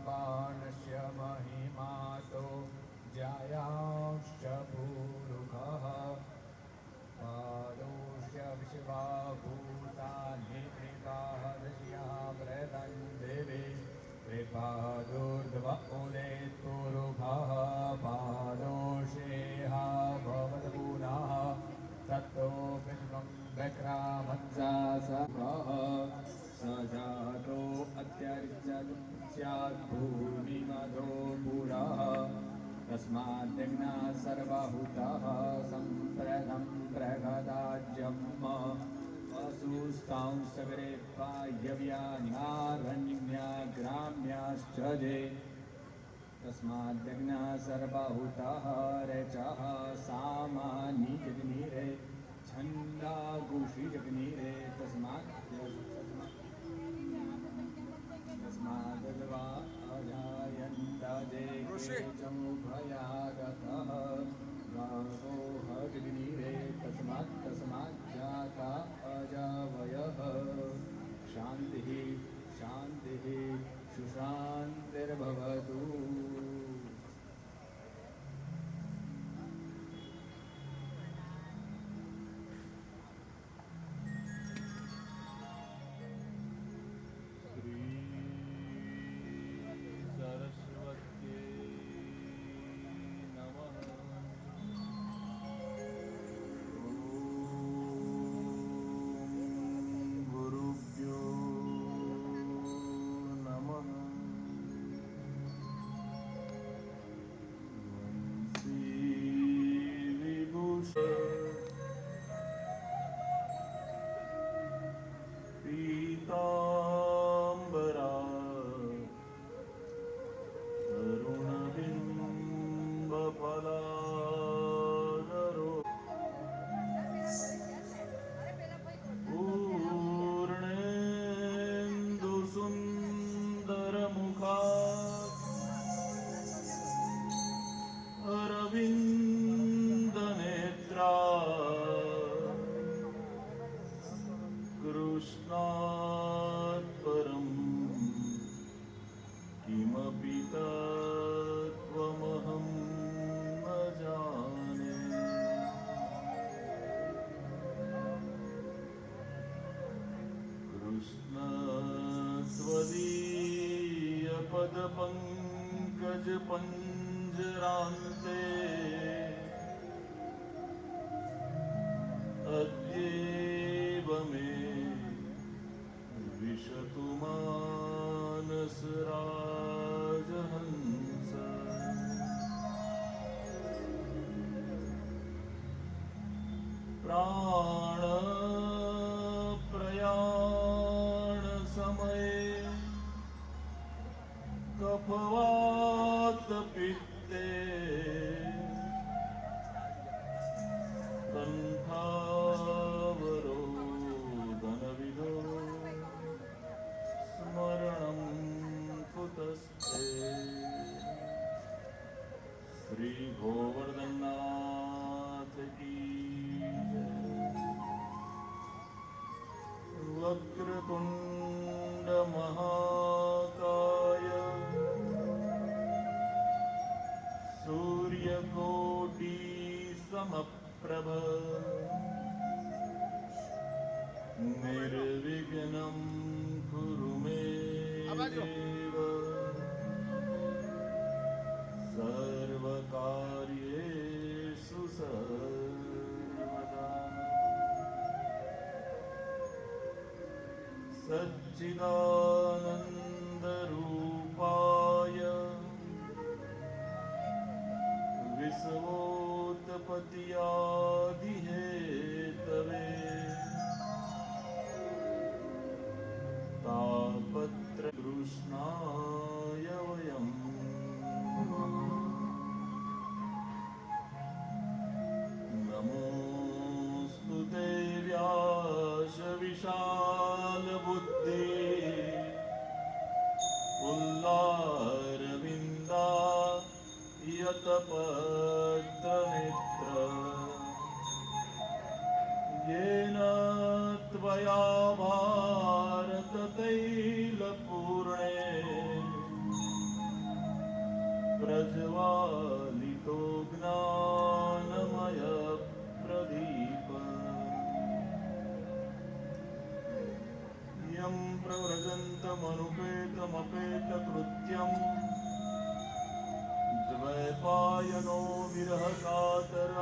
बाणस्य महिमातो जायांश्च भूरुखः पादोश्च विश्वाभूतानि त्रिपादश्यामृतं देवे त्रिपादोर्ध्व उदेत्पुरुभः पादोषेह भवद्गुणः ततो विश्वं विक्रामञ्जासः स जातो अत्यर्चत्स्याद्भूमिमधो पुरः तस्माद्यज्ञा सर्वभूतः सम्प्रदं प्रगदाज्यम् वसुस्तां सगरे पायव्यान्यारण्या ग्राम्याश्च जे तस्माद्यज्ञा सर्वभूतः रेचः सामानि जग्निरे छन्दागुषि जग्निरे तस्माद्वा अजायन्त जे केचमुभयागतः गावोह जग्निरे तस्माज्जाता अजावयः शान्तिः शान्तिः सुशान्तिर्भवतु। पीताम्बरा तरुणबिम्बफलाधरो पूर्णेन्दुसुन्दरमुखा अरविन्दनेत्रा कृष्णात् परं किमपि तत्त्वमहं न जाने। कृष्ण त्वदीयपदपङ्कजपञ्जरान्ते अद्येव मे विशतु मानसराजहंस। प्राणप्रयाणसमये कफवातपित्ते कण्ठावरोदनविधो स्मरणं कुतस्ते। श्री गोवर्धननाथ की वक्रतुंड महाकाय सूर्यकोटि समप्रभ निर्विघ्नं कुरु मे देव सर्वकार्येषु सर्वदा। सच्चिदानन्दरूपाय विश्वोत्पत्त्यादिहेतवे तापत्रतृष्णाय वयं नमोऽस्तु ते व्यासविशालबुद्धि पुल्लारविन्दा यतपत्रनेत्र प्रज्वालितो ज्ञानमय प्रदीप यं प्रव्रजन्तमनुपेतमपेतकृत्यम् द्वैपायनो विरहकातराजुहाव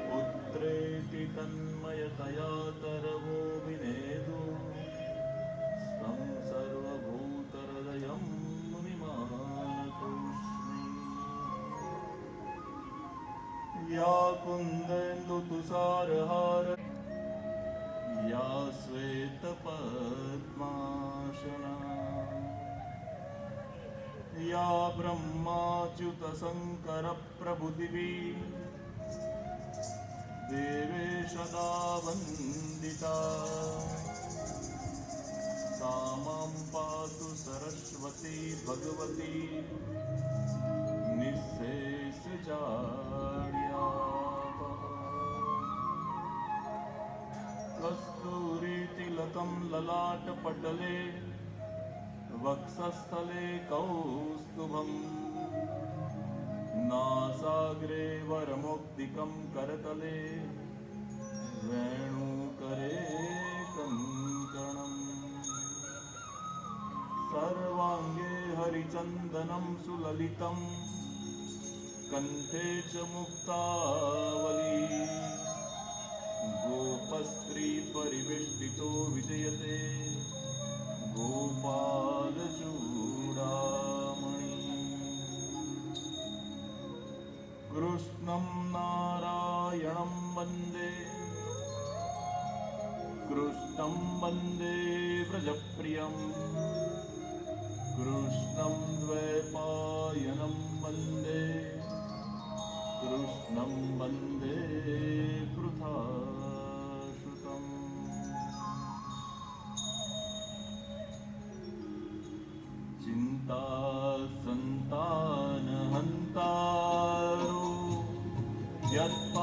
पुत्रेति तन्मयतया तरवो विनेदु स्तं सर्वभूतहृदयं मुनिमानतोऽस्मि या कुन्देन्दुतुषारहार या श्वेतपद्मासना या ब्रह्माच्युतशङ्करप्रभृतिभिः देवेशदा वन्दिता सा मां पातु सरस्वती भगवती निःशेषजाड्यापहा कस्तूरीतिलकं ललाटपटले वक्षस्थले कौस्तुभम् नासाग्रे वरमौक्तिकं करतले वेणुकरे कङ्कणम् सर्वाङ्गे हरिचन्दनं सुललितं कण्ठे च मुक्तावली गोपस्त्री परिवेष्टितो विजयते गोपालचूडामणि कृष्णं नारायणं वन्दे कृष्णं वन्दे व्रजप्रियं कृष्णं द्वैपायनं वन्दे कृष्णं वन्दे पृथाश्रुतम् चिन्ता सन्तानहन्तारो यत्पादाम्बुजरेणव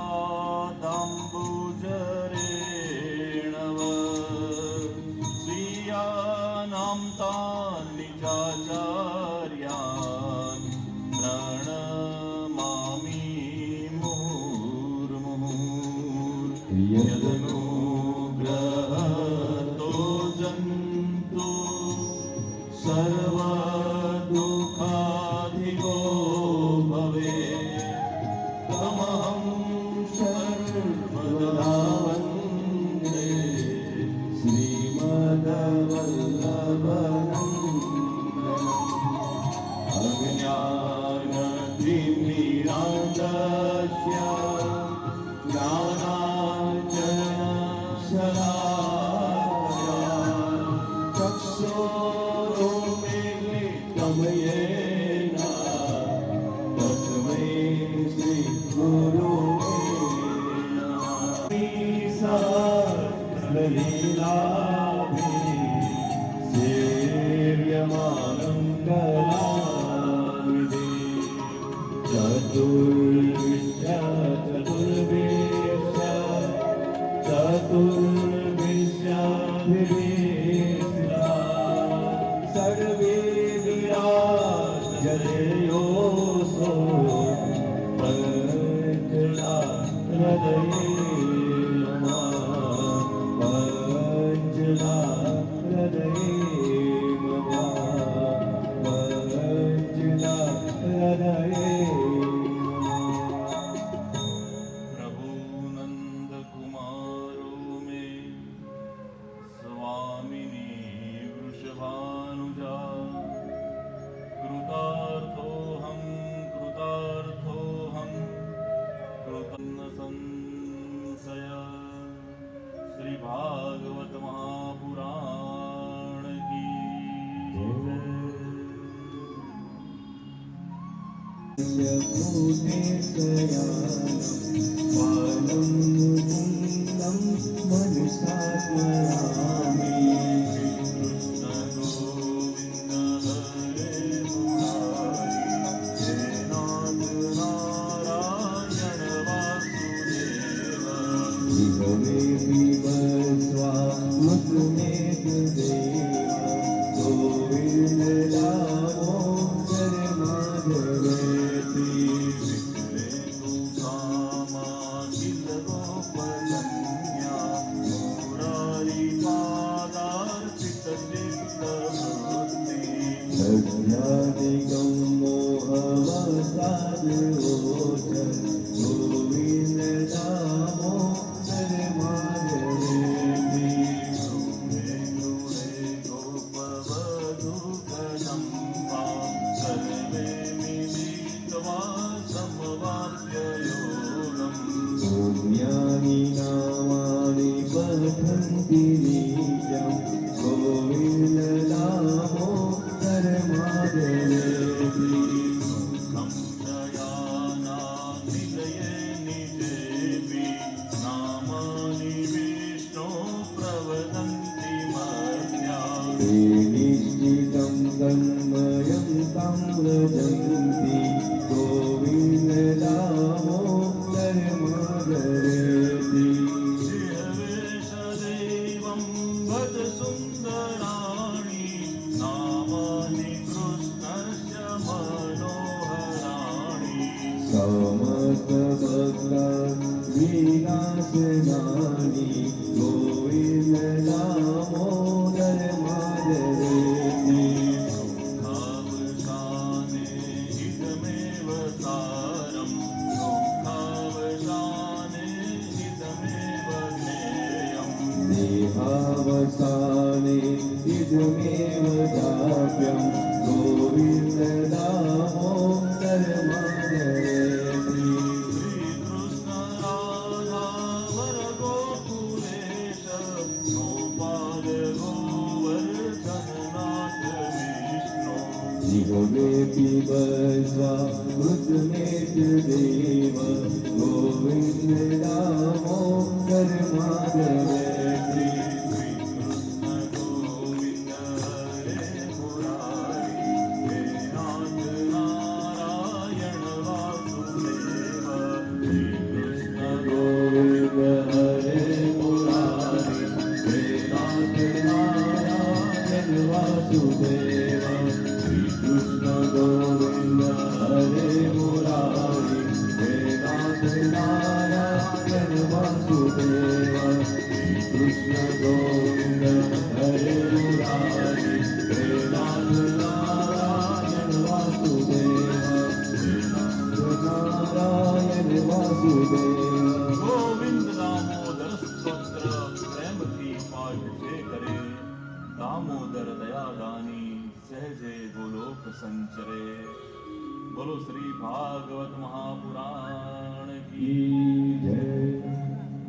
स्वीयानां तान् निजाचार्यान् प्रणमामि मुहुर्मुहुः यदनुग्रहतो जन्तु सर्वदुःखाधिगो भवेत् तमहं सर्वदा वन्दे श्रीमद्वल्लभनन्दनम् अज्ञानतिमिरान्धस्य ज्ञानाञ्जनशलाकया चक्षुरुन्मीलितं येन तस्मै श्रीगुरुवे नमः। सहस्रलीलाभिः सेव्यमानं कलानिधि चतुर्विश्याभिवेशिता सर्वे विराजतेयोऽसो पञ्चला हृदये नमः पञ्चला हृदये नमः पञ्चला हृदये प्रभु नंद कुमारो मे स्वामिनी वृषभानुजा कृतार्थोऽहं कृतन्न संशय श्री भागवत महापुराण की ગોવિંદ દામોદર માધવેથી સજ્ઞાનિગમ મોહવસાદ ઓચર ગોવિંદ દામોદર માધવેથી જ્ઞાની નામાની પઠંતિ નિત્યમ ગોવિંદ દામોદર માધવેથી નિશ્ચિतं તન્મયં तं વ્રજन्ति ગોવિંદ દામોદર માધવેથી સમસ્ત ભક્ત વિનાશનાની ગોવિંદ દામોદર માધવેથી દેહાવસાને ઇદમેવ દાપ્યં ગોવિંદ દામોદર માધવેથી જીવે પીબસ્વા મૃતમેત દેવ ગોવિંદ દામોદર માધવેથી ગોવિંદ દામોદર સ્તોત્ર પ્રેમથી પાઠ જે કરે દામોદર દયાદાની સહેજે ગોલોક સંચરે. બોલો શ્રી ભાગવત મહાપુરાણ કી જય.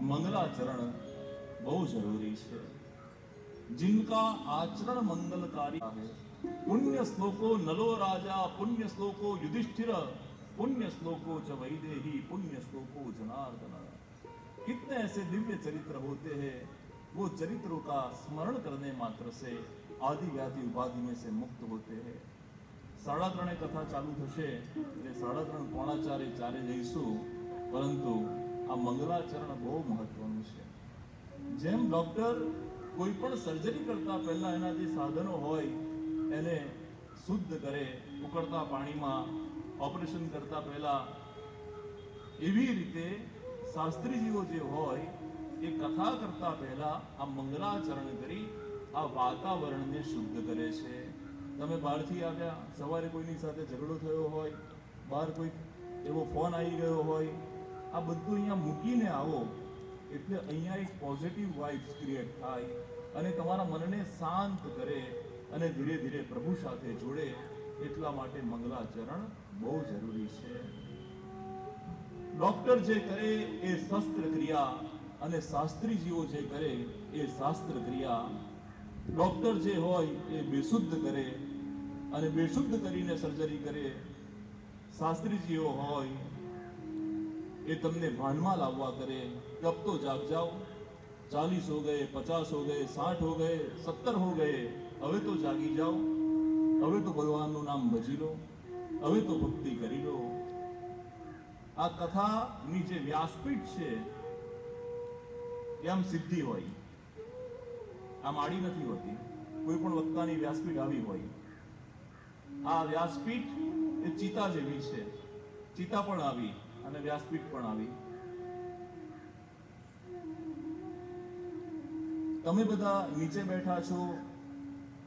મંગલાચરણ બહુ જરૂરી છે. जिनका आचरण मंगलकारी है. पुण्य श्लोको नलो राजा, पुण्य श्लोको युधिष्ठिर, पुण्य श्लोको च वैदेही, पुण्य श्लोको जनार्दन. कितने ऐसे दिव्य चरित्र होते हैं, वो चरित्रों का स्मरण करने मात्र से आदि व्याधि उपाधि में से मुक्त होते हैं. 3:30 कथा चालू થશે એટલે 3:30 પોણા 4 જઈશું. પરંતુ આ મંગલાચરણ બહુ મહત્વનું છે. જેમ ડોક્ટર કોઈ પણ સર્જરી કરતા પહેલા એના જે સાધનો હોય એને શુદ્ધ કરે ઉકળતા પાણીમાં ઓપરેશન કરતા પહેલા, એવી રીતે શાસ્ત્રીજીઓ જે હોય એ કથા કરતા પહેલા આ મંગલાચરણ કરી આ વાતાવરણને શુદ્ધ કરે છે. તમે બહારથી આવ્યા, સવારે કોઈની સાથે ઝઘડો થયો હોય, બહાર કોઈ એવો ફોન આવી ગયો હોય, આ બધું અહીંયા મૂકીને આવો એટલે અહીંયા એક પોઝિટિવ વાઇબ્સ ક્રિએટ થાય અને તમારા મનને શાંત કરે અને ધીરે ધીરે પ્રભુ સાથે જોડે. એટલા માટે મંગલાચરણ બહુ જરૂરી છે. ડોક્ટર જે કરે એ શસ્ત્ર ક્રિયા અને શાસ્ત્રીજીઓ જે કરે એ શાસ્ત્ર ક્રિયા. ડોક્ટર જે હોય એ બેશુદ્ધ કરે અને બેશુદ્ધ કરીને સર્જરી કરે. શાસ્ત્રીજીઓ હોય એ તમને ભાનમાં લાવવા કરે. કબ તો જાગ જાઓ, 40 हो गए, 50 हो गए, 60 हो गए, 70 हो गए, હવે તો જાગી જાઓ, હવે તો ભગવાનનું નામ ભજી લો, હવે તો ભક્તિ કરી લો. આ કથાની જે વ્યાસપીઠ છે એ આમ સીધી હોય, આમ આડી નથી હોતી. કોઈ પણ વક્તાની વ્યાસપીઠ આવી હોય, આ વ્યાસપીઠ એ ચિતા જેવી છે. ચિતા પણ આવી અને વ્યાસપીઠ પણ આવી. તમે બધા નીચે બેઠા છો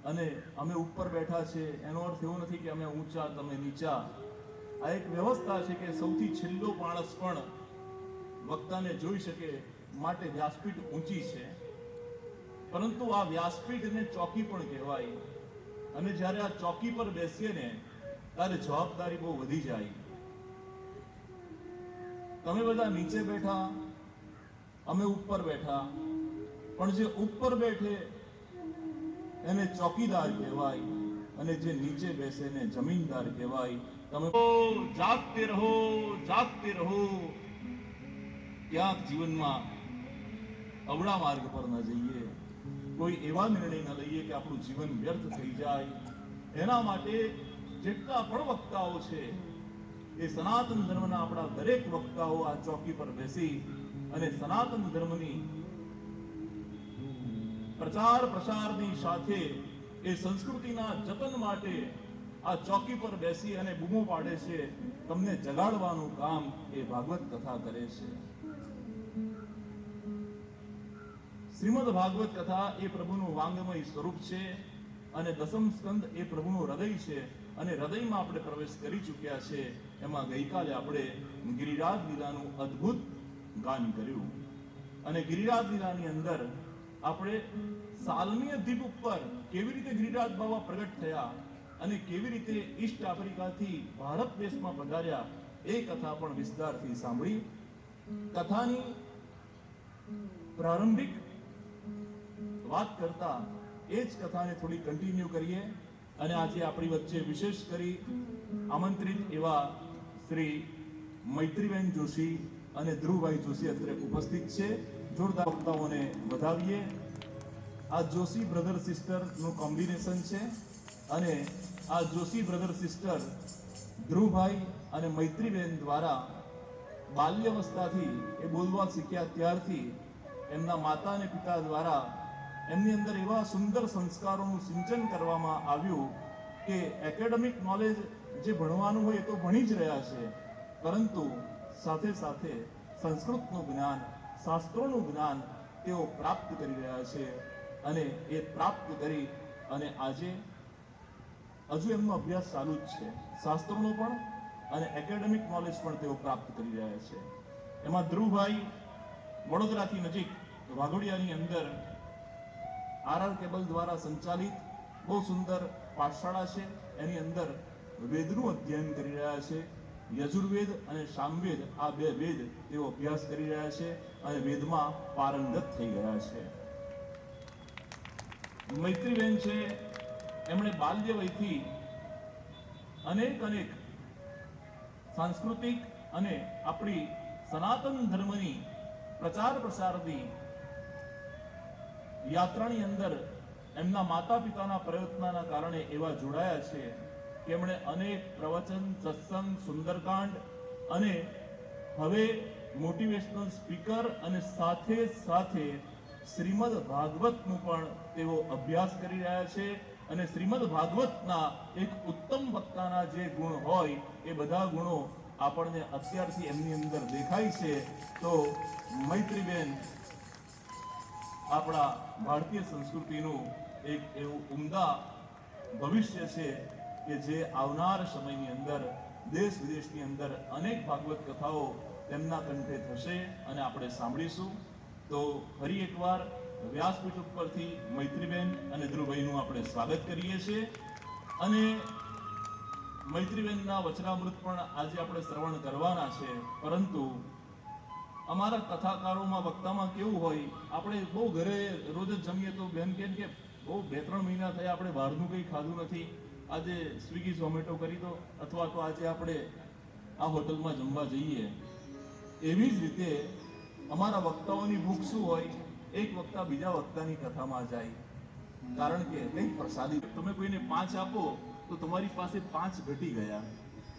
અને અમે ઉપર બેઠા છે, એનો અર્થ એવો નથી કે અમે ઊંચા તમે નીચા. આ એક વ્યવસ્થા છે કે સૌથી છેલ્લો માણસ પણ વક્તાને જોઈ શકે માટે વ્યાસપીઠ ઊંચી છે. પરંતુ આ વ્યાસપીઠને ચોકી પણ કહેવાય. અને જ્યારે આ ચોકી પર બેસીએ ને ત્યારે જવાબદારી બહુ વધી જાય. તમે બધા નીચે બેઠા, અમે ઉપર બેઠા, પણ જે ઉપર બેઠે એને ચોકીદાર કહેવાય અને જે નીચે બેસે એને જમીનદાર કહેવાય. તમે જાગતે રહો, જાગતે રહો. ક્યાંક જીવનમાં અવળા માર્ગ પર ન જઈએ, કોઈ એવા નિર્ણય ન લઈએ કે આપણું જીવન વ્યર્થ થઈ જાય. એના માટે જેટલા પણ વક્તાઓ છે એ સનાતન ધર્મના આપણા દરેક વક્તાઓ આ ચોકી પર બેસી અને સનાતન ધર્મની પ્રચાર પ્રસારની સાથે એ સંસ્કૃતિના જતન માટે આ ચોકી પર બેસી અને બૂમો પાડે છે. તમને જગાડવાનું કામ એ ભાગવત કથા કરે છે. શ્રીમદ ભાગવત કથા એ પ્રભુનું વાંગમય સ્વરૂપ છે અને દસમ સ્કંદ એ પ્રભુનું હૃદય છે અને હૃદયમાં આપણે પ્રવેશ કરી ચૂક્યા છે. એમાં ગઈકાલે આપણે ગિરિરાજ લીલાનું અદ્ભુત ગાન કર્યું અને ગિરિરાજ લીલાની અંદર આપણે સાલમીય દ્વીપ ઉપર કેવી રીતે ગિરિરાજ બાબા પ્રગટ થયા અને કેવી રીતે ઈસ્ટ આફ્રિકાથી ભારત દેશમાં પધાર્યા એ કથા પણ વિસ્તારથી સાંભળી. કથાની પ્રારંભિક વાત કરતા એ જ કથાને થોડી કન્ટિન્યુ કરીએ. અને આજે આપણી વચ્ચે વિશેષ કરી આમંત્રિત એવા શ્રી મૈત્રીબેન જોશી અને ધ્રુવભાઈ જોશી અત્રે ઉપસ્થિત છે. જોરદાર વક્તાઓને વધાવીએ. આ જોશી બ્રધર સિસ્ટર નું કોમ્બિનેશન છે અને આ જોશી બ્રધર સિસ્ટર ધ્રુવભાઈ અને મૈત્રીબેન દ્વારા બાલ્યાવસ્થાથી એ બોલવા શીખ્યા ત્યારથી એમના માતા અને પિતા દ્વારા એમની અંદર એવા સુંદર સંસ્કારોનું સિંચન કરવામાં આવ્યું કે એકેડેમિક નોલેજ જે ભણવાનું હોય એ તો ભણી જ રહ્યા છે, પરંતુ સાથે સાથે સંસ્કૃતનું જ્ઞાન, શાસ્ત્રોનું જ્ઞાન તેઓ પ્રાપ્ત કરી રહ્યા છે. અને એ પ્રાપ્ત કરી અને આજે હજુ એમનો અભ્યાસ ચાલુ જ છે, શાસ્ત્રોનો પણ અને એકેડેમિક નોલેજ પણ તેઓ પ્રાપ્ત કરી રહ્યા છે. એમાં ધ્રુવભાઈ વડોદરાથી નજીક વાઘોડિયાની અંદર આરઆર કેબલ દ્વારા સંચાલિત બહુ સુંદર પાઠશાળા છે. એની અંદર વેદનું અધ્યયન કરી રહ્યા છે. યજુર્વેદ અને સામવેદ આ બે વેદ તેઓ અભ્યાસ કરી રહ્યા છે અને વેદમાં પારંગત થઈ ગયા છે. મૈત્રીબેન છે, એમણે બાલ્ય વયથી અનેક સાંસ્કૃતિક અને આપણી સનાતન ધર્મની પ્રચાર પ્રસારની યાત્રાની અંદર એમના માતા પિતાના પ્રયત્નના કારણે એવા જોડાયા છે કે એમણે અનેક પ્રવચન, સત્સંગ, સુંદરકાંડ અને હવે મોટિવેશનલ સ્પીકર અને સાથે સાથે શ્રીમદ ભાગવતનું પણ તેઓ અભ્યાસ કરી રહ્યા છે. અને શ્રીમદ ભાગવતના એક ઉત્તમ વક્તાના જે ગુણ હોય એ બધા ગુણો આપણને અત્યારથી એમની અંદર દેખાય છે. તો મૈત્રીબેન આપણા ભારતીય સંસ્કૃતિનું એક એવું ઉમદા ભવિષ્ય છે કે જે આવનાર સમયની અંદર દેશ વિદેશની અંદર અનેક ભાગવત કથાઓ તેમના કંઠે થશે અને આપણે સાંભળીશું. તો ફરી એકવાર વ્યાસપીઠ ઉપરથી મૈત્રીબેન અને ધ્રુવભાઈનું આપણે સ્વાગત કરીએ છીએ અને મૈત્રીબેનના વચનામૃત પણ આજે આપણે શ્રવણ કરવાના છે. પરંતુ અમારા કથાકારોમાં વક્તામાં કેવું હોય, આપણે બહુ ઘરે રોજ જ જમીએ તો બેન કે બહુ 2-3 મહિના થયા આપણે બહારનું કંઈ ખાધું નથી, આજે સ્વિગી ઝોમેટો કરી દો અથવા તો આજે આપણે આ હોટલમાં જમવા જઈએ. એવી જ રીતે અમારા વક્તાઓની ભૂખ શું હોય, એક વક્તા બીજા વક્તાની કથામાં જાય, કારણ કે કંઈક પ્રસાદી તમે કોઈને 5 આપો તો તમારી પાસે 5 ઘટી ગયા,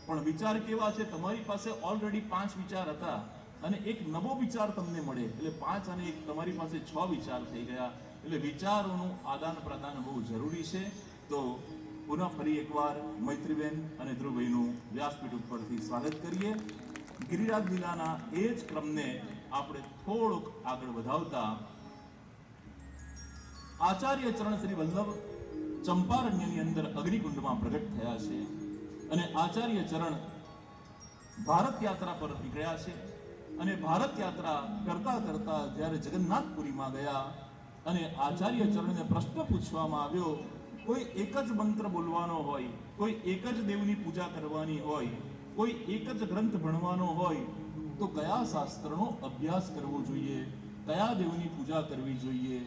પણ વિચાર કેવા છે, તમારી પાસે ઓલરેડી 5 વિચાર હતા અને એક નવો વિચાર તમને મળે એટલે 5 અને 1 તમારી પાસે 6 વિચાર થઈ ગયા. એટલે વિચારોનું આદાન પ્રદાન બહુ જરૂરી છે. તો પુનઃ ફરી એકવાર મૈત્રીબેન અને ધ્રુવભાઈનું વ્યાસપીઠ ઉપરથી સ્વાગત કરીએ. ગિરિરાજ લીલાના એ જ ક્રમને આપણે થોડોક આગળ વધાવતા આચાર્ય ચરણ શ્રી વલ્લભ ચંપારણ્યની અંદર અગ્નિકુંડમાં પ્રગટ થયા છે અને આચાર્ય ચરણ ભારત યાત્રા પર નીકળ્યા છે. અને ભારત યાત્રા કરતા કરતા જ્યારે જગન્નાથપુરીમાં ગયા અને આચાર્ય ચરણને પ્રશ્ન પૂછવામાં આવ્યો, કોઈ એક જ મંત્ર બોલવાનો હોય, કોઈ એક જ દેવની પૂજા કરવાની હોય, કોઈ એક જ ગ્રંથ ભણવાનો હોય, તો કયા શાસ્ત્રનો અભ્યાસ કરવો જોઈએ, કયા દેવની પૂજા કરવી જોઈએ?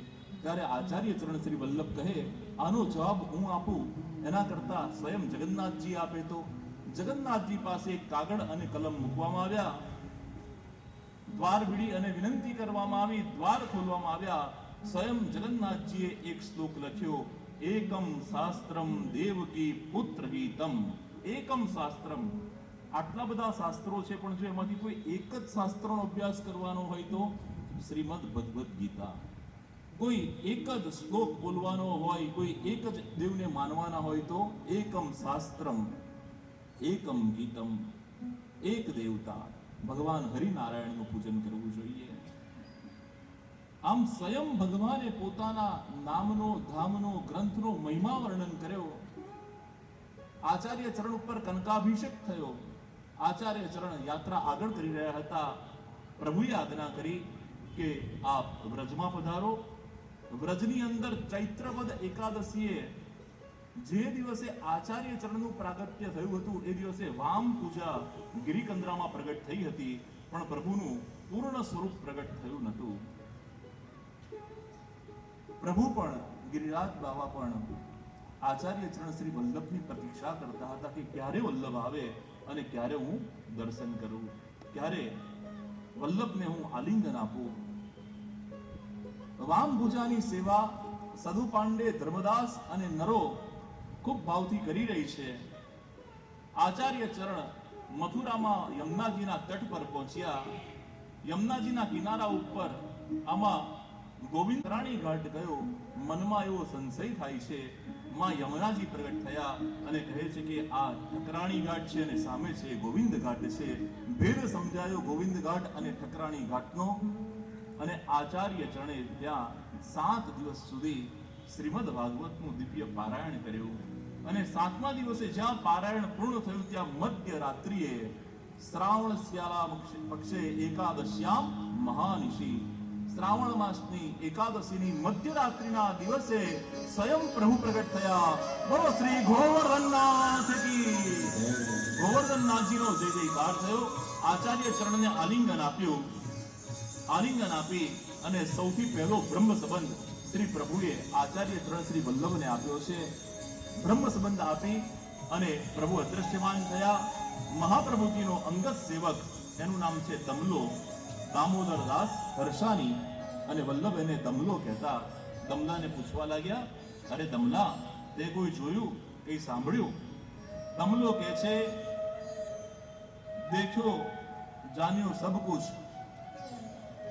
ત્યારે આચાર્ય ચરણ શ્રી વલ્લભ કહે, આનો જવાબ હું આપું એના કરતા સ્વયં જગન્નાથજી આપે. તો જગન્નાથજી પાસે એક કાગળ અને કલમ મૂકવામાં આવ્યા, દ્વાર ભીડી અને વિનંતી કરવામાં આવી, દ્વાર ખોલવામાં આવ્યા. સ્વયં જગન્નાથજીએ એક શ્લોક લખ્યો, એકમ શાસ્ત્રમ દેવકી પુત્ર હિતમ. એકમ શાસ્ત્રમ, આટલા બધા શાસ્ત્રો છે, પણ જો એમાંથી કોઈ એક જ શાસ્ત્રનો અભ્યાસ કરવાનો હોય તો શ્રીમદ ભગવદ્ ગીતા. કોઈ એક જ શ્લોક બોલવાનો હોય, કોઈ એક જ દેવને માનવાના હોય તો એકમ શાસ્ત્રમ એકમ ગીતમ, એક દેવતા ભગવાન હરિનારાયણનું પૂજન કરવું જોઈએ. આમ સ્વયં ભગવાને પોતાના નામનો, ધામનો, ગ્રંથનો મહિમા વર્ણન કર્યો. આચાર્ય ચરણ ઉપર કનકાભિષેક થયો. આચાર્ય ચરણ યાત્રા આગળ કરી રહ્યા હતા. પ્રભુએ આજ્ઞા કરી કે આપ વ્રજમાં પધારો. વ્રજની અંદર ચૈત્રવદ એકાદશીએ જે દિવસે આચાર્ય ચરણનું પ્રાગટ્ય થયું હતું એ દિવસે વામ પૂજા ગિરિકંદરામાં પ્રગટ થઈ હતી, પણ પ્રભુનું પૂર્ણ સ્વરૂપ પ્રગટ થયું નહોતું. પ્રભુ પણ, ગિરિરાજ બાવા પણ આચાર્ય ચરણ શ્રી વલ્લભની પ્રતીક્ષા કરતા હતા કે ક્યારે વલ્લભ આવે અને ક્યારે હું દર્શન કરું, ક્યારે વલ્લભને હું આલિંગન આપું. વામ પૂજાની સેવા સદુ પાંડે, ધર્મદાસ અને નરો ખૂબ ભાવથી કરી રહી છે. આચાર્ય ચરણ મથુરામાં યમુનાજીના તટ પર પહોંચ્યા. યમુનાજીના કિનારા ઉપર આમાં ગોવિંદ રાણી ઘાટ ગયો. મનમાં એવો સંશય થાય છે. માં યમુનાજી પ્રગટ થયા અને કહે છે કે આ ઠકરાણી ઘાટ છે અને સામે છે ગોવિંદ ઘાટ છે. ભેદ સમજાયો ગોવિંદ ઘાટ અને ઠકરાણી ઘાટનો. અને આચાર્ય ચરણે ત્યાં 7 દિવસ સુધી શ્રીમદ ભાગવતનું દિવ્ય પારાયણ કર્યું. અને 7મા દિવસે જ્યાં પારાયણ પૂર્ણ થયું ત્યાં મધ્ય રાત્રિએ શ્રાવણ શ્યાલા પક્ષે એકાદશ્યામ મહાનિશી, શ્રાવણ માસની એકાદશીની મધ્યરાત્રિના દિવસે સ્વયં પ્રભુ પ્રગટ થયા. બોલો શ્રી ગોવર્ધનનાથ કી. ગોવર્ધનનાથજીનો જય જયકાર થયો. આચાર્ય ચરણને આલિંગન આપ્યું. આલિંગન આપી અને સૌથી પહેલો બ્રહ્મ સંબંધ શ્રી પ્રભુએ આચાર્ય ચરણ શ્રી વલ્લભને આપ્યો છે. બ્રહ્મ સંબંધ આપી અને પ્રભુ અદ્રશ્યમાન થયા. મહાપ્રભુજીનો અંગત સેવક, એનું નામ છે દમલો, દામોદર દાસ હર્ષાની, અને વલ્લભ એને દમલો કહેતા. દમલાને પૂછવા લાગ્યા, અરે દમલા, તે કોઈ જોયું, કઈ સાંભળ્યું? દમલો કહે છે, દેખ્યો જાન્યો સબ કુછ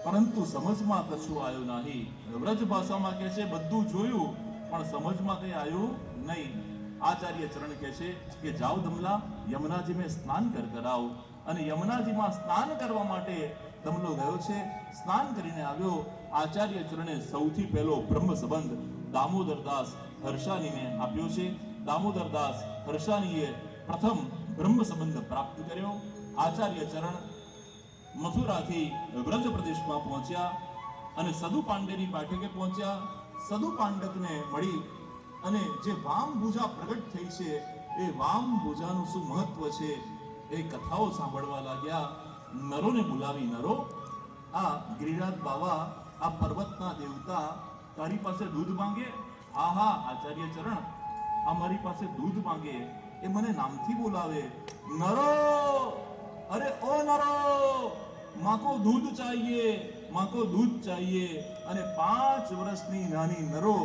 પરંતુ સમજમાં કશું આવ્યું નહીં. વ્રજ ભાષામાં કહે છે બધું જોયું પણ સમજમાં કઈ આવ્યું નહીં. આચાર્ય ચરણ કહે છે કે જાઓ દમલા, યમુનાજી મેં સ્નાન કરાવો. અને યમુનાજીમાં સ્નાન કરવા માટે દમલો ગયો છે. સ્નાન કરીને આવ્યો. આચાર્ય ચરણે સૌથી પહેલો બ્રહ્મ સંબંધ દામોદરદાસ હર્ષાનીને આપ્યો છે. દામોદરદાસ હર્ષાનીએ પ્રથમ બ્રહ્મ સંબંધ પ્રાપ્ત કર્યો. આચાર્ય ચરણ મથુરાથી વ્રજ પ્રદેશમાં પહોંચ્યા અને સદુ પાંડેની પાઠકે પહોંચ્યા. સદુ પાંડકને મળી અને જે વામ ભુજા પ્રગટ થઈ છે એ વામ ભુજાનું શું મહત્વ છે એ કથાઓ સાંભળવા લાગ્યા. નરોને બોલાવી, નરો, આ ગિરિરાજ બાવા, આ પર્વતના દેવતા તારી પાસે દૂધ માંગે. હા હા આચાર્ય ચરણ, આ મારી પાસે દૂધ માંગે, એ મને નામથી બોલાવે. નરો, અરે ઓ નરો, માકો દૂધ ચાહીએ, માકો દૂધ ચાહીએ. અને 5 વર્ષની નાની નરો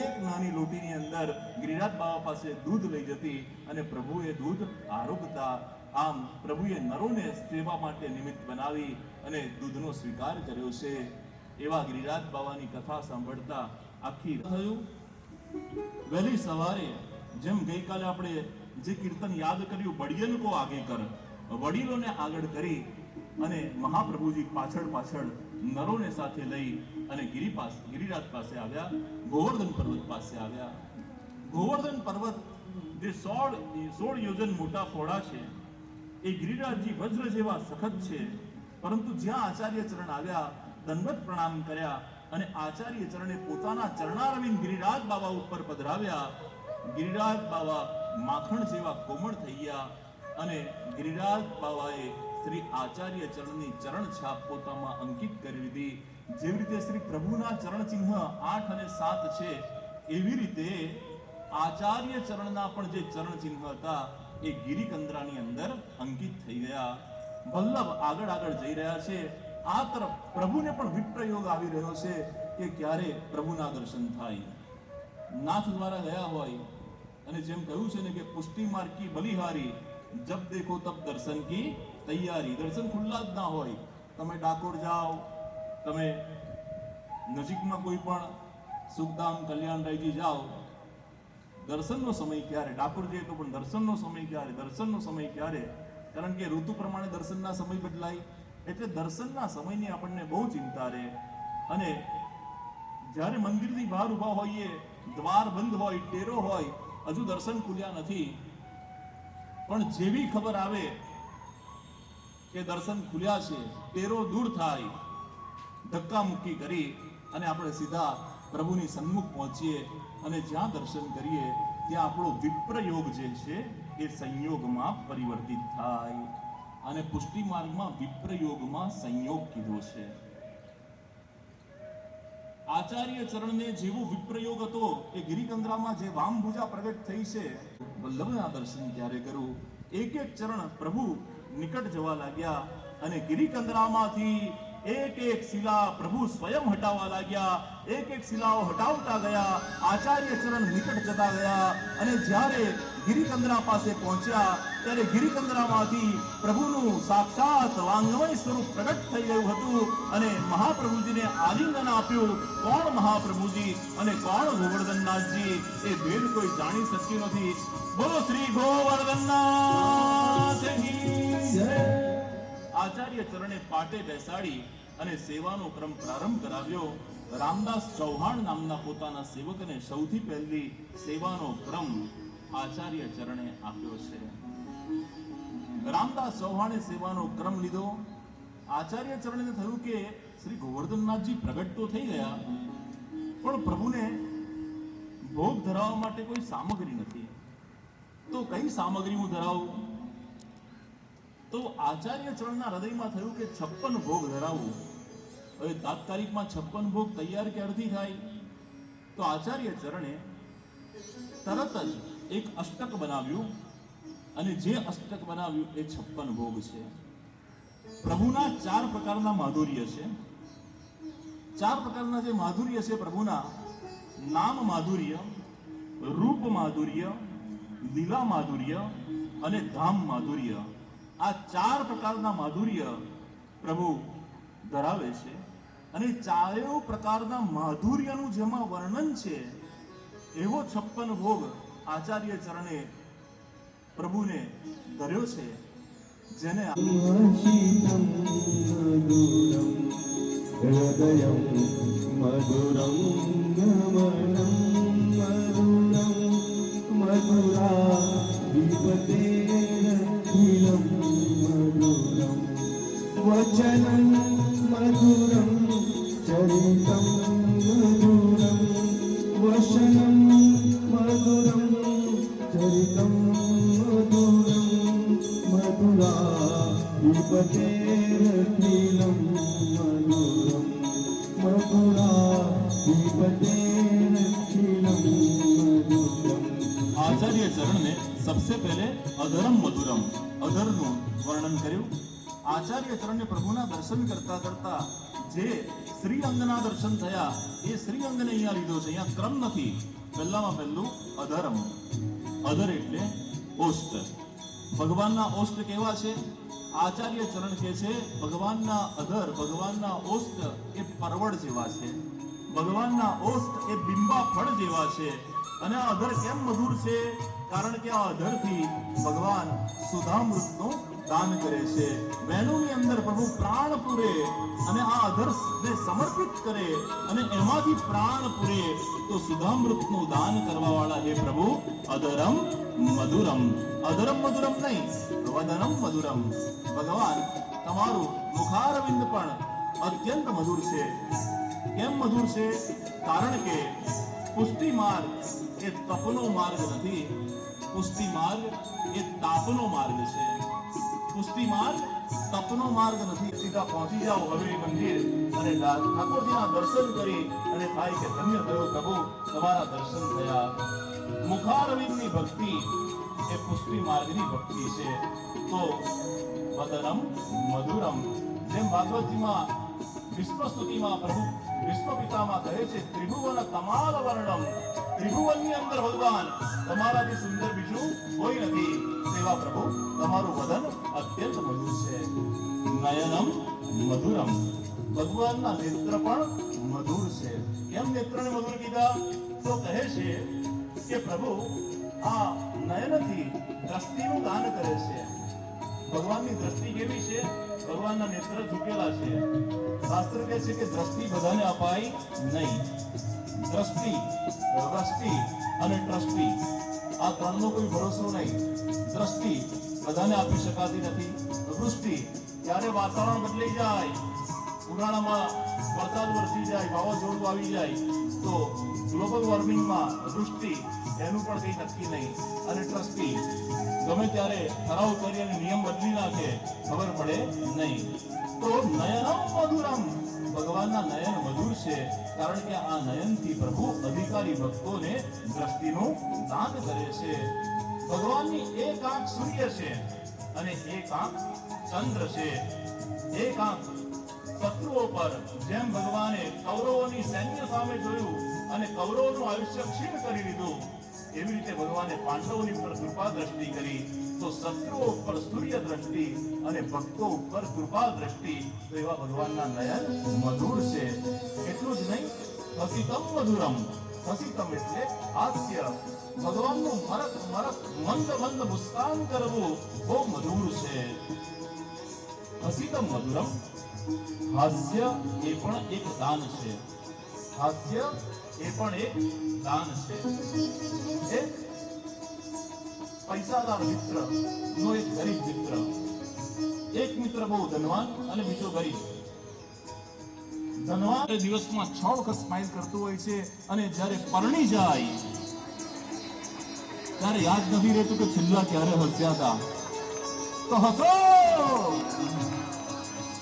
એક નાની લોટીની અંદર ગિરિરાજ બાવા પાસે દૂધ લઈ જતી અને પ્રભુએ દૂધ આરોગતા. આમ પ્રભુએ નરોને સેવા માટે નિમિત્ત બનાવી અને દૂધનો સ્વીકાર કર્યો છે. એવા ગિરિરાજ બાવાની કથા સાંભળતા આખી થયું વહેલી સવારે, જેમ ગઈકાલે આપણે જે કીર્તન યાદ કર્યું, વડિયન કો આગે કર, વડીલોને આગળ કરી અને મહાપ્રભુજી પાછળ પાછળ નરોને સાથે લઈ અને ગિરિરાજ પાસે આવ્યા, ગોવર્ધન પર્વત પાસે આવ્યા. ગોવર્ધન પર્વત જે 16 યોજન મોટા પહોળા છે, એ ગિરિરાજજી વજ્ર જેવા સખત છે, પરંતુ જ્યાં આચાર્ય ચરણ આવ્યા, દંડવત પ્રણામ કર્યા અને આચાર્ય ચરણે પોતાના ચરણારવિંદ ગિરિરાજ બાબા ઉપર પધરાવ્યા. ગિરિરાજ બાબા માખણ જેવા કોમળ થઈ ગયા અને ગિરિરાજ બાબાએ શ્રી આચાર્ય ચરણની ચરણ છાપ પોતામાં અંકિત કરી દીધી. જેવી રીતે શ્રી પ્રભુના ચરણ ચિહ્ન 8 અને 7 છે, એવી રીતે આચાર્ય ચરણના પણ જે ચરણ ચિહ્ન હતા એ ગિરિકંદરાની અંદર અંકિત થઈ ગયા. વલ્લભ આગળ આગળ જઈ રહ્યા છે. આ તરફ પ્રભુને પણ વિપ્રયોગ આવી રહ્યો છે કે ક્યારે પ્રભુના દર્શન થાય. નાથ દ્વારા ગયા હોય અને જેમ કહ્યું છે ને કે પુષ્ટિ માર્ગ કી બલિહારી, જબ દેખો તબ દર્શન કી તૈયારી. દર્શન ખુલ્લા જ ના હોય. તમે ડાકોર જાઓ, તમે નજીકમાં કોઈ પણ સુખધામ કલ્યાણરાયજી જાઓ, દર્શનનો સમય ક્યારે? ડાકોર જઈએ તો પણ દર્શનનો સમય ક્યારે? દર્શનનો સમય ક્યારે? કારણ કે ઋતુ પ્રમાણે દર્શનના સમય બદલાય, એટલે દર્શનના સમયની આપણને બહુ ચિંતા રહે. અને જ્યારે મંદિરની બહાર ઊભા હોઈએ, દ્વાર બંધ હોય, ટેરો હોય, હજુ દર્શન ખુલ્યા નથી, પણ જેવી ખબર આવે કે દર્શન ખુલ્યા છે, ટેરો દૂર થાય, ધક્કા મુક્કી કરી અને આપણે સીધા પ્રભુની સન્મુખ પહોંચીએ અને જ્યાં દર્શન કરીએ ત્યાં આપણો વિપ્રયોગ જે છે એ સંયોગમાં પરિવર્તિત થાય. અને પુષ્ટિ માર્ગમાં વિપ્રયોગમાં સંયોગ કીધો છે. આચાર્ય ચરણને જેવો વિપ્રયોગ હતો એ ગિરિકંદરામાં જે વામભુજા પ્રગટ થઈ છે, વલ્લભના દર્શન ક્યારે કરું? એક એક ચરણ પ્રભુ નિકટ જવા લાગ્યા અને ગિરિકંદરામાંથી એક એક શિલા પ્રભુ સ્વયં હટાવવા લાગ્યા. એક એક શિલાઓ હટાવતા ગયા, આચાર્ય ચરણ નિકટ જતા ગયા અને જ્યારે ગિરિકંદરા પાસે પહોંચ્યા ત્યારે ગિરિકંદરામાંથી પ્રભુનું સાક્ષાત વાંગમય સ્વરૂપ પ્રગટ થઈ ગયું હતું અને મહાપ્રભુજીને આલિંગન આપ્યું. કોણ મહાપ્રભુજી અને કોણ ગોવર્ધનનાથજી, એ ભેદ કોઈ જાણી શક્યું નથી. બોલો શ્રી ગોવર્ધનનાથ કી જય. આચાર્ય ચરણે પાટે બેસાડી અને સેવાનો ક્રમ પ્રારંભ કરાવ્યો. રામદાસ ચૌહાણ નામના પોતાના સેવકને સૌથી પહેલી સેવાનો ક્રમ આચાર્ય ચરણે આપ્યો છે. રામદાસ ચૌહાણે સેવાનો ક્રમ લીધો. આચાર્ય ચરણે થયું કે શ્રી ગોવર્ધનનાથજી પ્રગટ તો થઈ ગયા, પણ પ્રભુને ભોગ ધરાવવા માટે કોઈ સામગ્રી નથી. તો કઈ સામગ્રી હું ધરાવું? તો આચાર્ય ચરણના હૃદયમાં થયું કે 56 ભોગ ધરાવવું. હવે તાત્કાલિકમાં 56 ભોગ તૈયાર ક્યારથી થાય? તો આચાર્ય ચરણે તરત જ એક અષ્ટક બનાવ્યું અને જે અષ્ટક બનાવ્યું એ 56 ભોગ છે. પ્રભુના 4 પ્રકારના માધુર્ય છે. 4 પ્રકારના જે માધુર્ય છે પ્રભુના, નામ માધુર્ય, રૂપ માધુર્ય, લીલા માધુર્ય અને ધામ માધુર્ય. આ 4 પ્રકારના માધુર્ય પ્રભુ ધરાવે છે અને 4 પ્રકારના માધુર્યનું જેમાં વર્ણન છે એવો 56 ભોગ આચાર્ય ચરણે પ્રભુને ધર્યો છે, જેને શીતમ મધુરમ હૃદયમ મધુરમ ગમનમ મધુરમ મધુરા વિપતેરખિલમ મધુરમ વચનમ મધુરમ ચરિતમ મધુરમ વસનમ મધુરમ ચરિતમ મધુરમ મધુરા વિપતેરખિલમ મધુરમ મધુરા વિપતેરખિલમ મધુરમ. આચાર્ય ચરણને સબસે પહેલે અધરમ મધુરમ, અધરનું વર્ણન કર્યું. આચાર્ય ચરણને પ્રભુના દર્શન કરતા કરતા જે શ્રી અંગના દર્શન થયા એ શ્રી અંગને અહીંયા લીધો છે, અહીંયા ક્રમ નથી. પહેલામાં પહેલું અધરમ. અધર એટલે ઓષ્ટ. ભગવાનના ઓષ્ટ કેવા છે? આચાર્ય ચરણ કહે છે ભગવાનના અધર, ભગવાનના ઓષ્ટ એ પરવળ જેવા છે. ભગવાનના ઓષ્ઠ એ બિંબા ફળ જેવા છે. અને આ અધર કેમ મધુર છે? કારણ કે આ અધરથી ભગવાન સુધામૃતનું દાન કરે છે. વેણુની અંદર પ્રભુ પ્રાણ પૂરે અને આ અધરને સમર્પિત કરે અને એમાંથી પ્રાણ પૂરે. તો સુધામૃતનું દાન કરવા વાળા હે પ્રભુ અધરમ મધુરમ. અધરમ મધુરમ નહીં, વદનમ મધુરમ. ભગવાન તમારું મુખારવિંદ પણ અત્યંત મધુર છે. કેમ મધુર છે? કારણ કે પુષ્ટિ માર્ગ એ તપનો માર્ગ નથી. પુષ્ટિ માર્ગ એ તાપનો માર્ગ છે. પુષ્ટિ માર્ગ તપનો માર્ગ નથી. સીધા પહોંચી જાઓ હવેલી મંદિર અને ઠાકોરજીના દર્શન કરી અને થાય કે ધન્ય થયો પ્રભુ, તમારા દર્શન થયા. મુખારવિંદની ભક્તિ એ પુષ્ટિ માર્ગની ભક્તિ છે. તો વદનમ મધુરમ. જેમ ભાગવતજીમાં વિશ્વસ્તુતિમાં પ્રભુ વિશ્વ પિતામાં કહે છે ત્રિભુવન કમાલ વર્ણમ. ત્રિભુવનની અંદર ભગવાન તમારાથી સુંદર બીજું કોઈ નથી. તેવા પ્રભુ તમારું વદન અત્યંત મધુર છે. નયનમ મધુરમ. ભગવાનના નેત્ર પણ મધુર છે. કેમ નેત્રને મધુર કીધા? તો કહે છે કે પ્રભુ આ નયનથી દ્રષ્ટિનું દાન કરે છે. ભગવાનની દ્રષ્ટિ કેવી છે? ભગવાનના નેત્ર ઝૂકેલા છે. શાસ્ત્ર કહે છે કે દ્રષ્ટિ બધાને અપાય નહીં. દ્રષ્ટિ, વૃષ્ટિ અને ટ્રસ્ટી આ ત્રણનો કોઈ ભરોસો નહીં. દ્રષ્ટિ બધાને આપી શકાતી નથી. વૃષ્ટિ ત્યારે વાતાવરણ બદલાઈ જાય, ઉનાળામાં વરસાદ વરસી જાય, વાવાઝોડું આવી જાય તો ગ્લોબલ વોર્મિંગમાં વૃષ્ટિ એનું પણ કંઈ નક્કી નહીં. અને ટ્રસ્ટી ગમે ત્યારે ઠરાવ કરી અને નિયમ બદલી નાખે, ખબર પડે નહીં. તો નયનમ મધુરમ. ભગવાનના નયન મધુર છે કારણ કે આ નયનથી પ્રભુ અધિકારી ભક્તોને દ્રષ્ટિનું દાન કરે છે. ભગવાનની એક આંખ સૂર્ય છે અને એક આંખ ચંદ્ર છે. એક આંખ શત્રુઓ પર, જેમ ભગવાને કૌરવોની સૈન્ય સામે જોયું અને કૌરવોનું આયુષ્ય ક્ષીણ કરી લીધું, એવી રીતે ભગવાને પાંડવોની પર કૃપા દ્રષ્ટિ કરી. તો શત્રુઓ ઉપર સૂર્ય દ્રષ્ટિ અને ભક્તો ઉપર કૃપા દ્રષ્ટિ. તો એવા ભગવાનના નયન મધુર છે. એટલું જ નહીં, હસિતમ મધુરમ. હસિતમ એટલે હાસ્ય. ભગવાનનું મરક મરક મંદ મંદ મુસ્કાન કરવું બહુ મધુર છે. હસિતમ મધુરમ. હાસ્ય એ પણ એક દાન છે. હાસ્ય એ પણ એક દાન છે. એક પૈસાદાર મિત્ર નો એક ગરીબ મિત્ર. એક મિત્ર બહુ ધનવાન અને બીજો ગરીબ. ધનવાન દિવસમાં 6 વખત સ્માઈલ કરતું હોય છે અને જ્યારે પરણી જાય ત્યારે યાદ નથી રહેતું કે છેલ્લા ક્યારે હસ્યા હતા. તો હસો,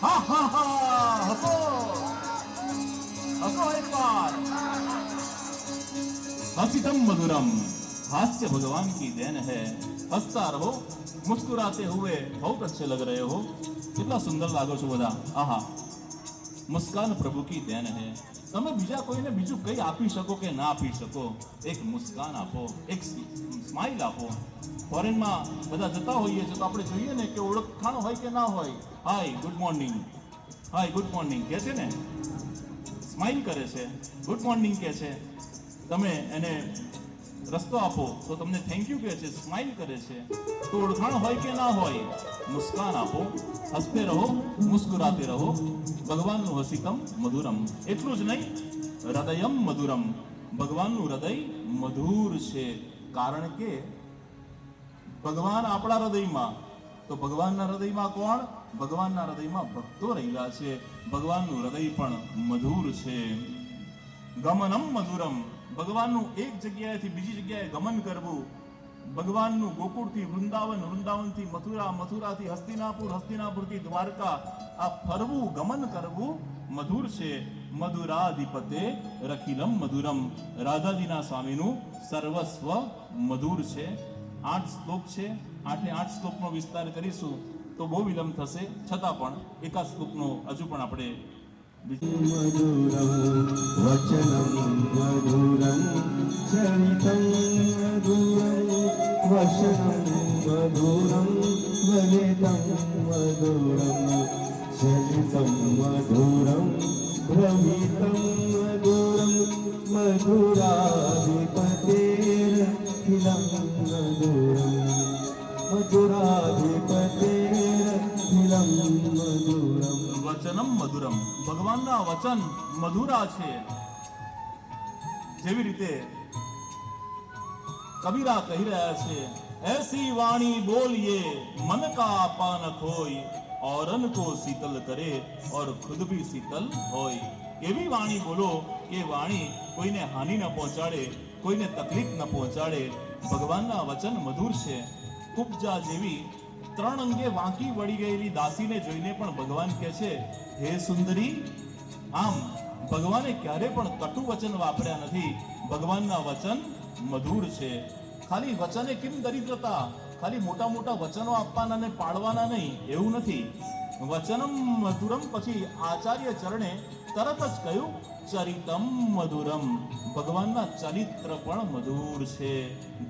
હા હા હા, હસો હસો એક બાર. हसितम मधुरम. हास्य भगवान की देन है. हंसता रहो, मुस्कुराते हुए बहुत अच्छे लग रहे हो. कितना सुंदर लागो છો બધા. આહા, મુસ્કાન પ્રભુ કી દેન હે. તમે બીજા કોઈને બીજું કંઈ આપી શકો કે ના આપી શકો, એક મુસ્કાન આપો, એક સ્માઈલ આપો. ફોરેનમાં બધા જતા હોઈએ છે તો આપણે જોઈએ ને કે ઓળખાણ હોય કે ના હોય, hi good morning, hi good morning કહે છે ને, સ્માઈલ કરે છે, ગુડ મોર્નિંગ કહે છે. તમે એને રસ્તો આપો તો તમને થેન્ક યુ કહે છે, સ્માઈલ કરે છે. તો ઓળખાણ હોય કે ના હોય, મુસ્કાન આપો, હસતે રહો, મુસ્કુરાતે રહો. ભગવાનનું હસિતમ મધુરમ. એટલું જ નહીં, હૃદયમ મધુરમ. ભગવાનનું હૃદય મધુર છે કારણ કે ભગવાન આપણા હૃદયમાં, તો ભગવાનના હૃદયમાં કોણ? ભગવાનના હૃદયમાં ભક્તો રહેલા છે. ભગવાનનું હૃદય પણ મધુર છે. ગમનમ મધુરમ. ભગવાનનું એક જગ્યાએથી બીજી જગ્યાએ ગમન કરવું. ભગવાનનું ગોકુળથી વૃંદાવન, વૃંદાવનથી મથુરા, મથુરાથી હસ્તિનાપુર, હસ્તિનાપુરથી દ્વારકા, આ ફરવું, ગમન કરવું મધુર છે. મધુરાધિપતે રખિલમ મધુરમ. રાધાજીના સ્વામીનું સર્વસ્વ મધુર છે. 8 શ્લોક છે. 8 શ્લોકનો વિસ્તાર કરીશું તો બહુ વિલંબ થશે, છતાં પણ એકાદ શ્લોકનો હજુ પણ આપણે મધુરમ વચનમ મધુરમ ચરિતમ મધુરમ વચનમ મધુરમ વદિતમ મધુરમ ચરિતમ મધુરમ भ्रमितं मधुरं मधुराधिपतेरखिलं मधुरं मधुराधिपतेरखिलं मधुरं વચનમ મધુરમ, ભગવાનના વચન મધુરા છે. જેવી રીતે કબીરા કહી રહ્યા છે, ऐसी वाणी बोलिए मन का पान खोय, औरन को शीतल करे और खुद भी शीतल હોય. એવી વાણી બોલો કે વાણી કોઈને હાનિ ન પહોંચાડે, કોઈને તકલીફ ન પહોંચાડે. ભગવાનના વચન મધુર છે. કુબ્જા જેવી 3 અંગે વાંકી વળી ગયેલી દાસીને જોઈને પણ ભગવાન કહે છે, હે સુંદરી. આમ ભગવાને ક્યારે પણ કટુ વચન વાપર્યા નથી. ભગવાનના વચન મધુર છે. ખાલી વચને કેમ દરિદ્રતા, ખાલી મોટા મોટા વચનો આપવાના ને પાડવાના નહીં એવું નથી. વચનમ મધુરમ પછી આચાર્ય ચરણે તરત જ કહ્યું ચરિતમ મધુરમ. ભગવાનના ચરિત્ર પણ મધુર છે.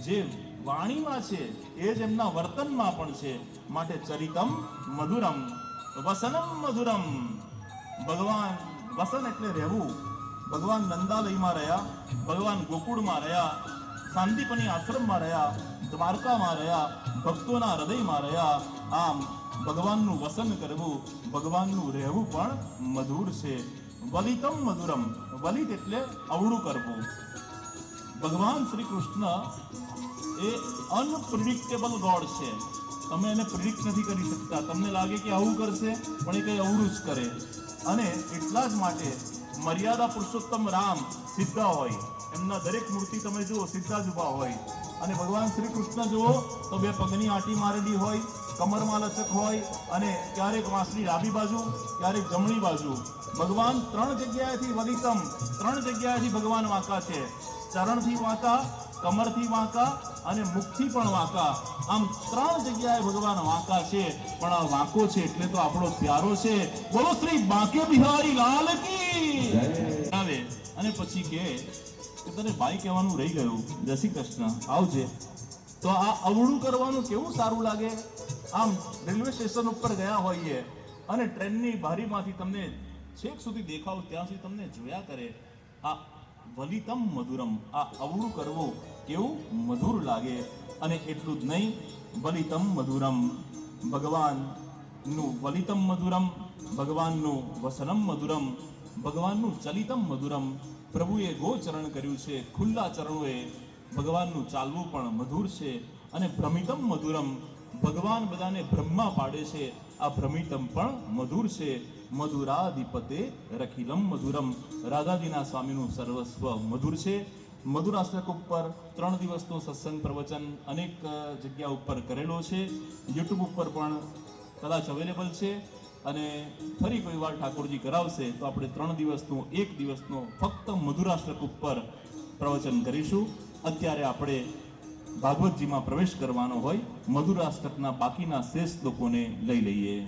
જે વાણીમાં છે એ જ એમના વર્તનમાં પણ છે. માટે ચરિતમ મધુરમ, વસનમ મધુરમ. ભગવાન વસન એટલે રહેવું. ભગવાન નંદાલયમાં રહ્યા, ભગવાન ગોકુળમાં રહ્યા, શાંતિપની આશ્રમમાં રહ્યા, દ્વારકામાં રહ્યા, ભક્તોના હૃદયમાં રહ્યા. આમ ભગવાનનું વસન કરવું, ભગવાનનું રહેવું પણ મધુર છે. વલિતમ મધુરમ, વલિત એટલે અવળું કરવું. ભગવાન શ્રી કૃષ્ણ એ અનપ્રિડિક્ટેબલ ગોડ છે. તમે એને પ્રિડિક્ટ નથી કરી શકતા. તમને લાગે કે આવું કરશે પણ એ કંઈ અવળું જ કરે. અને એટલા જ માટે મર્યાદા પુરુષોત્તમ રામ સીધા હોય. એમના દરેક મૂર્તિ તમે જુઓ સીધા જ ઊભા હોય. અને ભગવાન શ્રી કૃષ્ણ જુઓ તો 2 પગની આંટી મારેલી હોય, કમરમાં લચક હોય, અને ક્યારેક વાંસની ડાબી બાજુ, ક્યારેક જમણી બાજુ. ભગવાન 3 જગ્યાએથી વલિતમ, 3 જગ્યાએથી ભગવાન વાંકા છે. ચરણથી વાંકા, કમરથી વાંકા અને મુખથી પણ વાંકા. આમ 3 જગ્યાએ ભગવાન વાંકા છે. પણ આ વાંકો છે એટલે તો આપણો પ્યારો છે. બોલો શ્રી બાંકે બિહારી લાલ કી આવે. અને પછી કે તને ભાઈ કહેવાનું રહી ગયું, જય શ્રી કૃષ્ણ આવજે. તો આ અવળું કરવાનું કેવું સારું લાગે. આમ રેલવે સ્ટેશન ઉપર ગયા હોઈએ અને ટ્રેનની બારીમાંથી તમને છેક સુધી દેખાવ ત્યાં સુધી તમને જોયા કરે. આ વલિતમ મધુરમ, આ અવળું કરવું કેવું મધુર લાગે. અને એટલું જ નહીં, વલિતમ મધુરમ, ભગવાનનું વલિતમ મધુરમ, ભગવાનનું વસનમ મધુરમ, ભગવાનનું ચલિતમ મધુરમ. પ્રભુએ ગોચરણ કર્યું છે, ખુલ્લા ચરણોએ ભગવાનનું ચાલવું પણ મધુર છે. અને ભ્રમિતમ મધુરમ, ભગવાન બધાને બ્રહ્મા પાડે છે, આ ભ્રમિતમ પણ મધુર છે. મધુરાધિપતે રખિલમ મધુરમ, રાધાજીના સ્વામીનું સર્વસ્વ મધુર છે. મધુરાષ્ટક ઉપર 3 દિવસનો સત્સંગ પ્રવચન અનેક જગ્યા ઉપર કરેલો છે. યુટ્યુબ ઉપર પણ કદાચ અવેલેબલ છે. અને ફરી કોઈ વાર ઠાકોરજી કરાવશે તો આપણે 3 દિવસનું 1 દિવસનો ફક્ત મધુરાષ્ટક ઉપર પ્રવચન કરીશું. અત્યારે આપણે ભાગવતજીમાં પ્રવેશ કરવાનો હોય. મધુરાષ્ટકના બાકીના શેષ લોકોને લઈ લઈએ.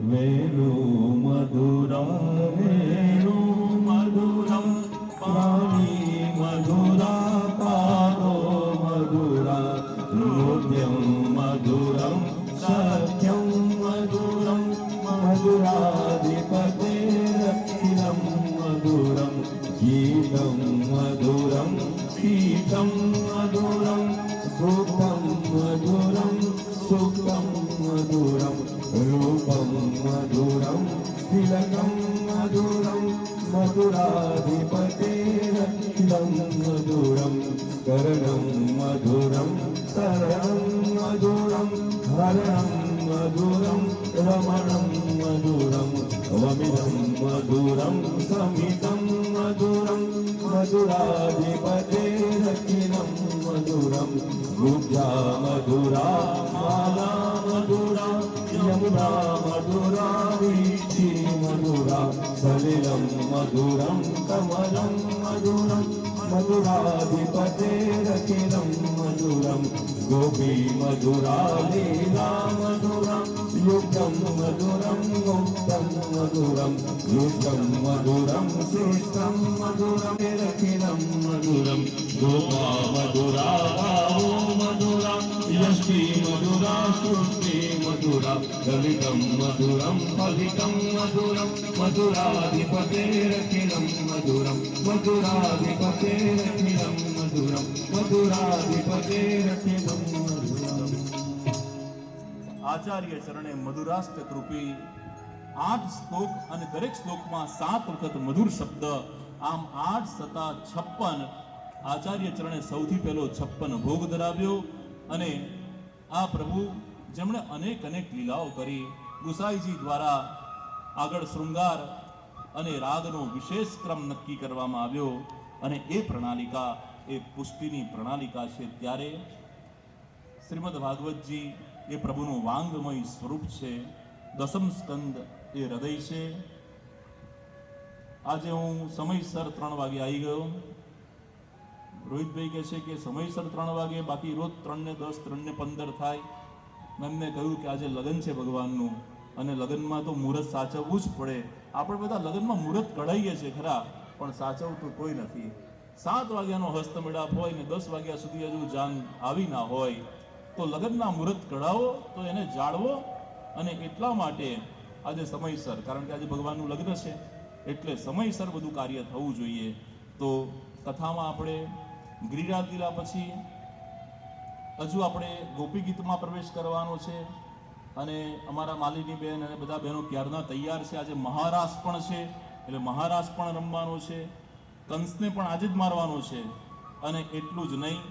વેણુ મધુરા વેણુ મધુરમ પાણી મધુરા પાદો મધુરા નૃત્યમ મધુરમ સત્યમ મધુરમ મધુરાધિપતેરખિલમ મધુરમ ગીતમ મધુરમ પીતમ મધુરમ સુખમ મધુરમ સુખમ મધુરમ रूपम मधुरम तिलकम मधुरम मधुराधिपतेरखिलं मधुरम करणं मधुरम शरणं मधुरम हरणं मधुरम रमणं मधुरम वमिदं मधुरम समितं मधुरम मधुराधिपतेरखिलं मधुरम गुब्जा मधुरा माला मधुरा यमुना मधुरा वीथि मधुरा सलिलं मधुरं कमलं मधुरं मधुराधिपतेरखिलं मधुरं गोपी मधुरा लीला मधुरा युक्तं मधुरं मुक्तं मधुरं युक्तं मधुरं श्रेष्ठं मधुरं रखिलं मधुरं गोपा मधुरा गावो मधुरा यष्टि मधुरा सृष्टि मधुरा मधुरा ललितं मधुरं फलितं मधुरं मधुराधिपतेरखिलं मधुरं मधुराधिपतेरखिलं मधुरं मधुराधिपतेरखिलं मधुरम्। આચાર્ય ચરણે મધુરાષ્ટક રૂપી 8 શ્લોક અને દરેક શ્લોકમાં 7 વખત મધુર શબ્દ, આમ 8 સતા 56 આચાર્ય ચરણે સૌથી પહેલો 56 ભોગ ધરાવ્યો. અને આ પ્રભુ જેમણે અનેક લીલાઓ કરી, ગુસાઈજી દ્વારા આગળ શૃંગાર અને રાગનો વિશેષ ક્રમ નક્કી કરવામાં આવ્યો અને એ પ્રણાલિકા એ પુષ્ટિની પ્રણાલિકા છે. ત્યારે શ્રીમદ ભાગવતજી એ પ્રભુનું વાંગમય સ્વરૂપ છે. દસમ સ્કંદ એ હૃદય છે. આજે હું સમયસર 3 વાગે આવી ગયો. રોહિતભાઈ કહે છે કે સમયસર 3 વાગે, બાકી રોજ 3:10 3:15 થાય. મેં એમને કહ્યું કે આજે લગ્ન છે ભગવાનનું, અને લગ્નમાં તો મુહૂર્ત સાચવવું જ પડે. આપણે બધા લગ્નમાં મુહૂર્ત કઢાઈએ છીએ ખરા, પણ સાચવતું કોઈ નથી. 7 વાગ્યાનો હસ્તમેળાપ હોય ને 10 વાગ્યા સુધી હજુ જાન આવી ના હોય, તો લગ્નના મુહૂર્ત કઢાવો, તો એને જાળવો. અને એટલા માટે આજે સમયસર, કારણ કે આજે ભગવાનનું લગ્ન છે, એટલે સમયસર બધું કાર્ય થવું જોઈએ. તો કથામાં આપણે ગિરિરાજ લીલા પછી હજુ આપણે ગોપી ગીતમાં પ્રવેશ કરવાનો છે. અને અમારા માલિની બહેન અને બધા બહેનો ક્યારના તૈયાર છે. આજે મહારાસ પણ છે, એટલે મહારાસ પણ રમવાનો છે. કંસને પણ આજે જ મારવાનો છે. અને એટલું જ નહીં,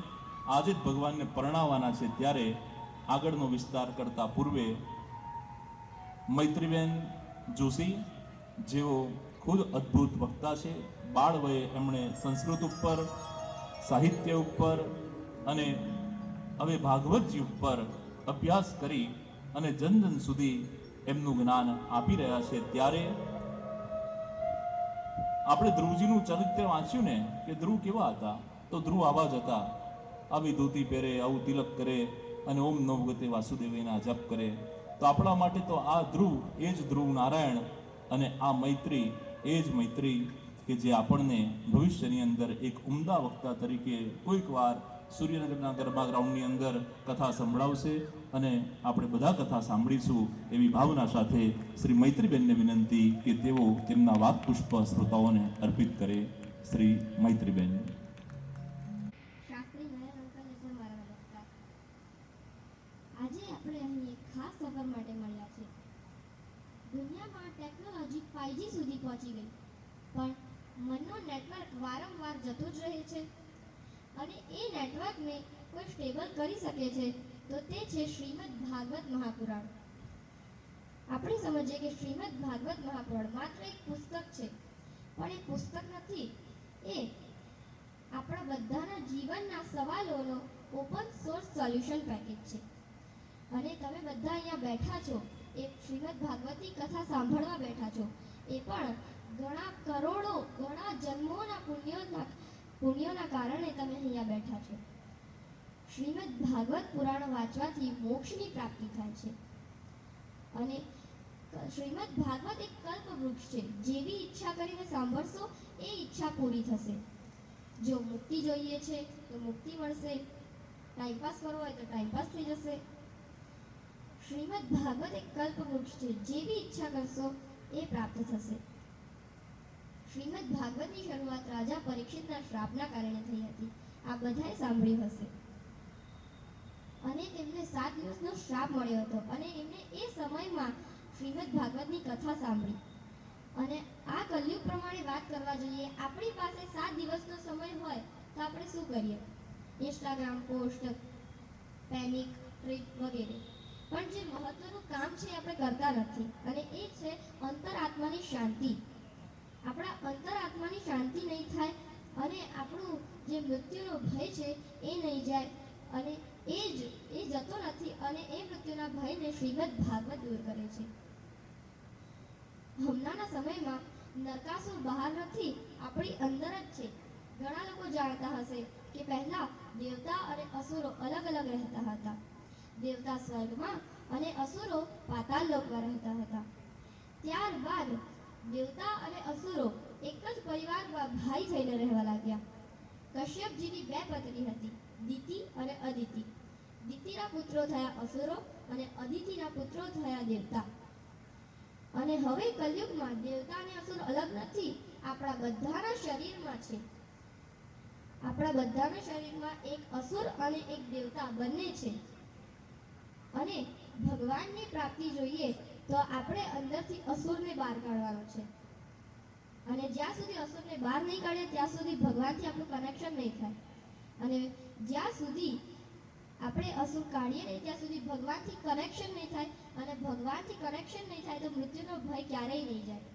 આજે જ ભગવાનને પરણાવવાના છે. ત્યારે આગળનો વિસ્તાર કરતા પૂર્વે મૈત્રીબેન જોશી, જેઓ ખુદ અદ્ભુત વક્તા છે, બાળ વયે એમણે સંસ્કૃત ઉપર, સાહિત્ય ઉપર અને હવે ભાગવતજી ઉપર અભ્યાસ કરી અને જન જન સુધી એમનું જ્ઞાન આપી રહ્યા છે. ત્યારે આપણે ધ્રુવજીનું ચરિત્ર વાંચ્યું ને, કે ધ્રુવ કેવા હતા, તો ધ્રુવ આવા જ હતા. આવી ધોતી પહેરે, આવું તિલક કરે અને ઓમ નમો ભગવતે વાસુદેવના જપ કરે. તો આપણા માટે તો આ ધ્રુવ એ જ ધ્રુવ નારાયણ, અને આ મૈત્રી એ જ મૈત્રી કે જે આપણને ભવિષ્યની અંદર એક ઉમદા વક્તા તરીકે કોઈક વાર સૂર્યનગરના ગરબા ગ્રાઉન્ડની અંદર કથા સંભળાવશે. અને આપણે બધા કથા સાંભળીશું એવી ભાવના સાથે શ્રી મૈત્રીબેનને વિનંતી કે તેઓ તેમના વાક્પુષ્પ શ્રોતાઓને અર્પિત કરે. શ્રી મૈત્રીબેન. શાસ્ત્રી નયન અંકલને પણ મારા નમસ્કાર. આજે આપણે અહીં એક ખાસ સફર માટે મળ્યા છે. દુનિયામાં ટેકનોલોજી 5G સુધી પહોંચી ગઈ, પણ મનનો નેટવર્ક વારંવાર જતો જ રહે છે. અને એ નેટવર્કને કોઈ સ્ટેબલ કરી શકે છે તો તે છે શ્રીમદ ભાગવત મહાપુરાણ. આપણે સમજીએ કે શ્રીમદ ભાગવત મહાપુરાણ માત્ર એક પુસ્તક છે, પણ એ પુસ્તક નથી, એ આપણા બધાના જીવનના સવાલોનો ઓપન સોર્સ સોલ્યુશન પેકેજ છે. અને તમે બધા અહીંયા બેઠા છો, એ શ્રીમદ ભાગવતની કથા સાંભળવા બેઠા છો, એ પણ ઘણા કરોડો, ઘણા જન્મોના પુણ્યોના કારણે તમે અહીંયા બેઠા છો. શ્રીમદ ભાગવત પુરાણ વાંચવાથી મોક્ષની પ્રાપ્તિ થાય છે. અને શ્રીમદ ભાગવત એક કલ્પવૃક્ષ છે. જેવી ઈચ્છા કરીને સાંભળશો એ ઈચ્છા પૂરી થશે. જો મુક્તિ જોઈએ છે તો મુક્તિ મળશે, ટાઈમપાસ કરવો હોય તો ટાઈમપાસ થઈ જશે. શ્રીમદ ભાગવત એક કલ્પવૃક્ષ છે. જેવી ઈચ્છા કરશો એ પ્રાપ્ત થશે. શ્રીમદ ભાગવતની શરૂઆત રાજા પરીક્ષિતના શ્રાપના કારણે થઈ હતી. આ બધાએ સાંભળ્યું હશે. અને તેમને 7 દિવસનો શ્રાપ મળ્યો હતો, અને એમને એ સમયમાં શ્રીમદ ભાગવતની કથા સાંભળી. અને આ કલયુગ પ્રમાણે વાત કરવા જઈએ, આપણી પાસે 7 દિવસનો સમય હોય તો આપણે શું કરીએ? ઇન્સ્ટાગ્રામ પોસ્ટ, પેનિક, ટ્રીપ વગેરે. પણ જે મહત્વનું કામ છે એ આપણે કરતા નથી, અને એ છે અંતરાત્માની શાંતિ. આપણા અંતરાત્માની શાંતિ નહીં થાય અને આપણું જે મૃત્યુનો ભય છે એ નહીં જાય, અને એ જતો નથી, અને એ મૃત્યુના ભયને શ્રીમદ ભાગવત દૂર કરે છે. હમણાંના સમયમાં નરકાસુર બહાર નથી, આપણી અંદર જ છે. ઘણા લોકો જાણતા હશે કે પહેલા દેવતા અને અસુરો અલગ અલગ રહેતા હતા. દેવતા સ્વર્ગમાં અને અસુરો પાતાળ લોકમાં રહેતા હતા. ત્યારબાદ દેવતા અને અસુરો એક જ પરિવારમાં ભાઈ થઈને રહેવા લાગ્યા. કશ્યપજીની 2 પત્ની હતી, દિતિ અને અદિતિ. દિતિના પુત્રો થયા અસુરો અને અદિતિના પુત્રો થયા દેવતા. અને હવે કલયુગમાં દેવતા અને અસુર અલગ નથી, આપણા બધાના શરીરમાં છે. આપણા બધાના શરીરમાં એક અસુર અને એક દેવતા બંને છે. અને ભગવાનની પ્રાપ્તિ જોઈએ તો આપણે અંદરથી અસુરને બહાર કાઢવાનો છે. અને જ્યાં સુધી અસુરને બહાર નહીં કાઢીએ ત્યાં સુધી ભગવાનથી આપણું કનેક્શન નહીં થાય. અને જ્યાં સુધી આપણે અસુર કાઢીએ નહીં ત્યાં સુધી ભગવાનથી કનેક્શન નહીં થાય. અને ભગવાનથી કનેક્શન નહીં થાય તો મૃત્યુનો ભય ક્યારેય નહીં જાય.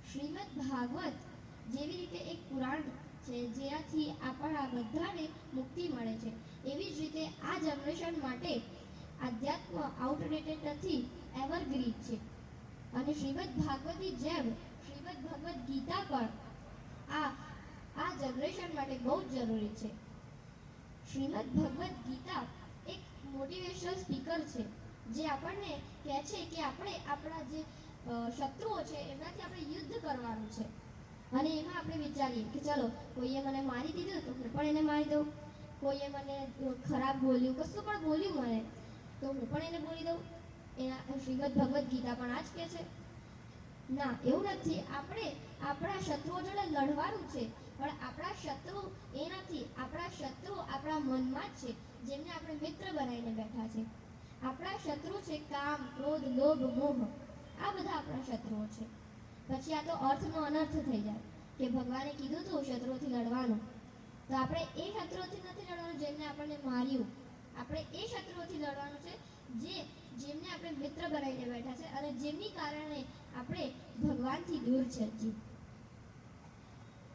શ્રીમદ ભાગવત જેવી રીતે એક પુરાણ છે જેનાથી આપણા બધાને મુક્તિ મળે છે, એવી જ રીતે આ જનરેશન માટે આધ્યાત્મ આઉટડેટેડ નથી, એવરગ્રીન છે. અને શ્રીમદ ભાગવતની જેમ શ્રીમદ ભગવદ્ ગીતા પણ આ જનરેશન માટે બહુ જ જરૂરી છે. શ્રીમદ ભગવદ્ ગીતા એક મોટિવેશનલ સ્પીકર છે જે આપણને કહે છે કે આપણે આપણા જે શત્રુઓ છે એમનાથી આપણે યુદ્ધ કરવાનું છે. અને એમાં આપણે વિચારીએ કે ચલો કોઈએ મને મારી દીધું તો હું પણ એને મારી દઉં, કોઈએ મને ખરાબ બોલ્યું, કશું પણ બોલ્યું મને તો હું પણ એને બોલી દઉં. એના શ્રીમદ ભગવદ્ ગીતા પણ આ જ કહે છે. ના, એવું નથી. આપણે આપણા શત્રુઓ જોડે લડવાનું છે, પણ આપણા શત્રુ એ નથી. આપણા શત્રુ આપણા મનમાં જ છે, જેમને આપણે મિત્ર બનાવીને બેઠા છે. આપણા શત્રુ છે કામ, ક્રોધ, લોભ, મોહ. આ બધા આપણા શત્રુઓ છે. પછી આ તો અર્થનો અનર્થ થઈ જાય કે ભગવાને કીધું હતું શત્રુઓથી લડવાનું, તો આપણે એ શત્રુઓથી નથી લડવાનું જેમને આપણને માર્યું. આપણે એ શત્રુઓથી લડવાનું છે જેમને આપણે મિત્ર બનાવીને બેઠા છે અને જેમની કારણે આપણે ભગવાનથી દૂર છે.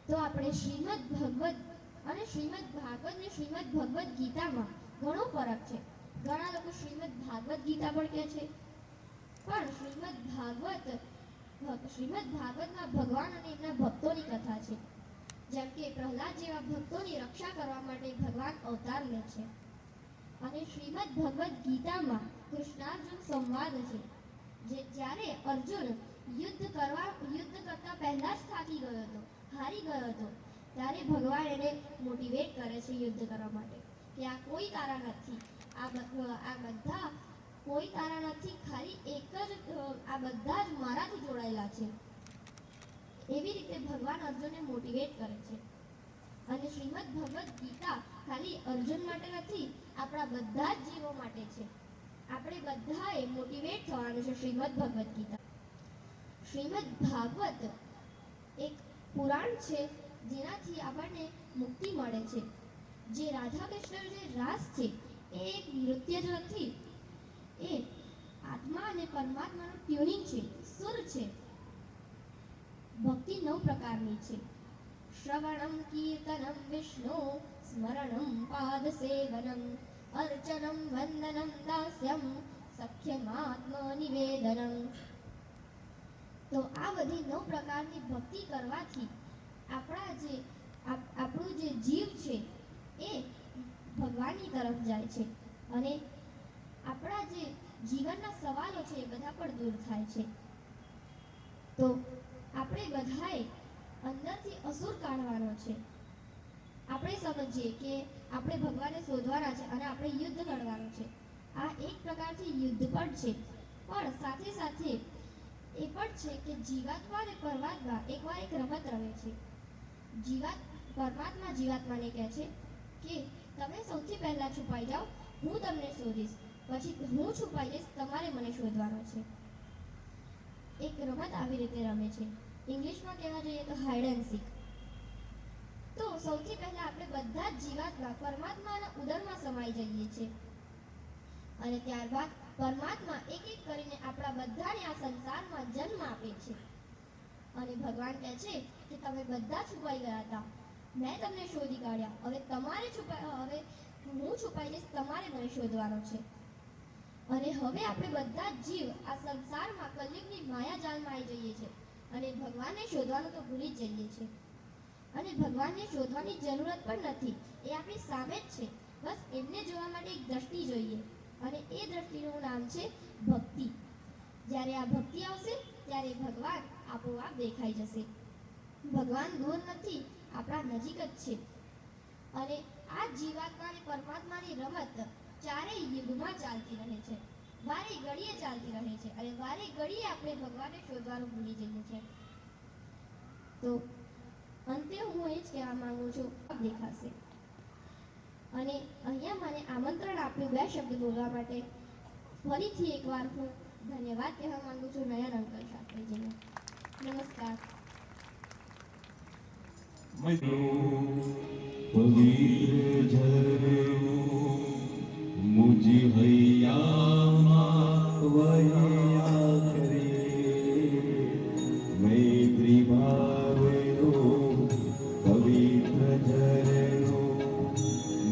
તો આપણે શ્રીમદ ભગવદ અને શ્રીમદ ભાગવત ને શ્રીમદ ભગવદ ગીતામાં ઘણો ફરક છે. ઘણા લોકો શ્રીમદ ભાગવત ગીતા પણ કહે છે, પણ શ્રીમદ ભાગવતમાં ભગવાન અને એમના ભક્તોની કથા છે. જેમ કે પ્રહલાદ જેવા ભક્તોની રક્ષા કરવા માટે ભગવાન અવતાર લે છે. અને શ્રીમદ ભગવદ ગીતામાં કૃષ્ણાર્જુન સંવાદ છે, જે જ્યારે અર્જુન યુદ્ધ કરતા પહેલા જ થાકી ગયો હતો, હારી ગયો હતો, ત્યારે ભગવાન એને મોટિવેટ કરે છે યુદ્ધ કરવા માટે કે આ કોઈ તારા નથી, આ બધા કોઈ તારા નથી, ખાલી એક જ આ બધા જ મારાથી જોડાયેલા છે. એવી રીતે ભગવાન અર્જુનને મોટિવેટ કરે છે. અને શ્રીમદ ભગવદ ગીતા ખાલી અર્જુન માટે નથી, આપણા બધા જ જીવો માટે છે. આપણે બધાએ મોટિવેટ થવાનું છે શ્રીમદ ભગવદ ગીતા. શ્રીમદ ભાગવત એક પુરાણ છે જેનાથી આપણને મુક્તિ મળે છે. જે રાધા કૃષ્ણ જે રાસ છે એ એક નૃત્ય જ નથી, એ આત્મા અને પરમાત્માનું ટ્યુનિંગ છે, સુર છે. ભક્તિ 9 પ્રકારની છે. શ્રવણમ કીર્તનમ વિષ્ણુ સ્મરણમ પાદ સેવનમ અર્ચનમ વંદનમ દાસ્યમ સખ્યમાત્મ નિવેદનમ. તો આ બધી 9 પ્રકારની ભક્તિ કરવાથી આપણું જે જીવ છે એ ભગવાનની તરફ જાય છે અને આપણા જે જીવનના સવાલો છે એ બધા પણ દૂર થાય છે. તો આપણે બધાએ અંદરથી અસુર કાઢવાનો છે. આપણે સમજીએ કે આપણે ભગવાનને શોધવાના છે અને આપણે યુદ્ધ લડવાનું છે. આ એક પ્રકારથી યુદ્ધ પણ છે, પણ સાથે સાથે એ પણ છે કે જીવાત્મા અને પરમાત્મા એકવાર એક રમત રમે છે. પરમાત્મા જીવાત્માને કહે છે કે તમે સૌથી પહેલા છુપાઈ જાઓ, હું તમને શોધીશ, પછી હું છુપાઈ જઈશ, તમારે મને શોધવાનો છે. એક રમત આવી રીતે રમે છે. ઇંગ્લિશમાં કહેવા જઈએ તો હાઇડ એન્ડ સીક. તો સૌથી પહેલા આપણે બધા જ જીવાત્મા પરમાત્માના ઉદરમાં સમાઈ જઈએ છીએ અને ત્યારબાદ પરમાત્મા એક એક કરીને આપણા બધાને આ સંસારમાં જન્મ આપે છે. અને ભગવાન કહે છે કે તમે બધા છુપાઈ ગયા હતા, મેં તમને શોધી કાઢ્યા, હવે હું છુપાઈ જઈશ, તમારે મને શોધવાનો છે. અને હવે આપણે બધા જ જીવ આ સંસારમાં કલયુગની માયાજાલમાં આવી જઈએ છીએ અને ભગવાનને શોધવાનું તો ભૂલી જ જઈએ છીએ. અને ભગવાનને શોધવાની જરૂરત પણ નથી, એ આપણી સામે જ છે. બસ એમને જોવા માટે એક દ્રષ્ટિ જોઈએ અને એ દ્રષ્ટિનું નામ છે ભક્તિ. જ્યારે આ ભક્તિ આવશે ત્યારે ભગવાન આપોઆપ દેખાઈ જશે. ભગવાન દૂર નથી, આપણા નજીક જ છે. અને આ જીવાત્મા અને પરમાત્માની રમત ચારેય યુગમાં ચાલતી રહે છે, વારે ઘડીએ ચાલતી રહે છે અને વારે ઘડીએ આપણે ભગવાનને શોધવાનું ભૂલી જઈએ છીએ. તો અંતે હું એ જ કહેવા માંગુ છું, દેખાશે. અને અહીંયા મને આમંત્રણ આપ્યું 2 શબ્દ બોલવા માટે. ફરીથી એકવાર હું ધન્યવાદ કહેવા માંગુ છું નયન અંકલ શાસ્ત્રીજીને. નમસ્કાર. પવિત્ર ઝરણું મુજ હૈયામાં વહ્યા કરે, મૈત્રી ભાવનું પવિત્ર ઝરણું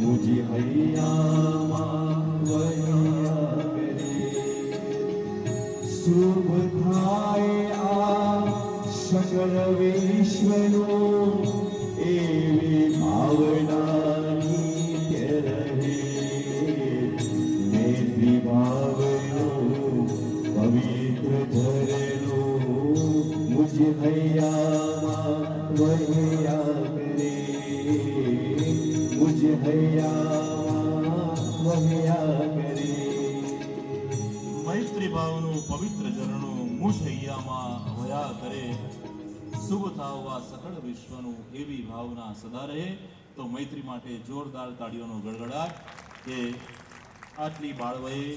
મુજ હૈયામાં વહ્યા કરે. શુભ થાય આ સકળ વિશ્વનું એવી ભાવનાની રહે, મૈત્રી ભાવનું પવિત્ર ઝરણું મુજ હૈયામાં વહ્યા કરે, મુજ હૈયામાં વહ્યા કરે. મૈત્રી ભાવનું પવિત્ર ઝરણું મુજ હૈયામાં વહ્યા કરે. શુભ થાવવા સકળ વિશ્વનું એવી ભાવના સદા રહે. તો મૈત્રી માટે જોરદાર તાળીઓનો ગડગડાટ. કે આટલી બાળવયે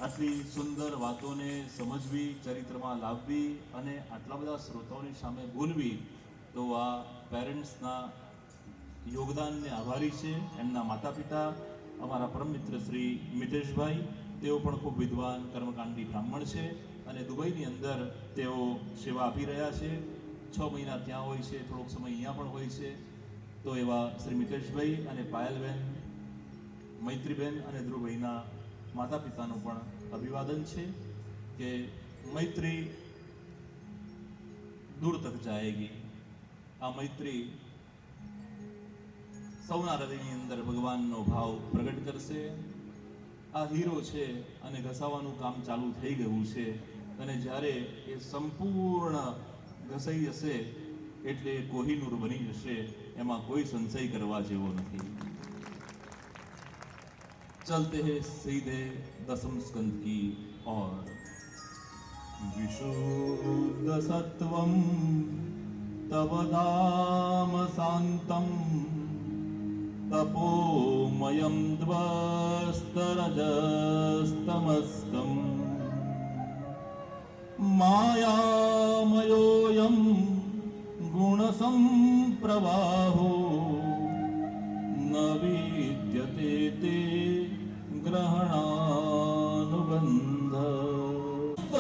આટલી સુંદર વાતોને સમજવી, ચરિત્રમાં લાવવી અને આટલા બધા શ્રોતાઓની સામે બોલવી, તો આ પેરેન્ટ્સના યોગદાનને આભારી છે. એમના માતા પિતા અમારા પરમ મિત્ર શ્રી મિતેશભાઈ, તેઓ પણ ખૂબ વિદ્વાન કર્મકાંડી બ્રાહ્મણ છે અને દુબઈની અંદર તેઓ સેવા આપી રહ્યા છે. 6 મહિના ત્યાં હોય છે, થોડોક સમય અહીંયા પણ હોય છે. તો એવા શ્રી મિતેશભાઈ અને પાયલબેન, મૈત્રીબેન અને ધ્રુવભાઈના માતા પિતાનું પણ અભિવાદન છે કે મૈત્રી દૂર તક જાયેગી. આ મૈત્રી સૌના હૃદયની અંદર ભગવાનનો ભાવ પ્રગટ કરશે. આ હીરો છે અને ઘસાવાનું કામ ચાલુ થઈ ગયું છે અને જ્યારે એ સંપૂર્ણ ઘસાઈ જશે એટલે કોહિનૂર બની જશે, એમાં કોઈ સંશય કરવા જેવો નથી. चलते हैं सीधे 10वें स्कंद की ओर. विशुद्ध सत्वं तव धाम शांतं तपोमयं द्वस्तरजस्तमस्कं मायामयोऽयं गुणसंप्रवाहो न विद्यते ते ग्रहणानुबंध.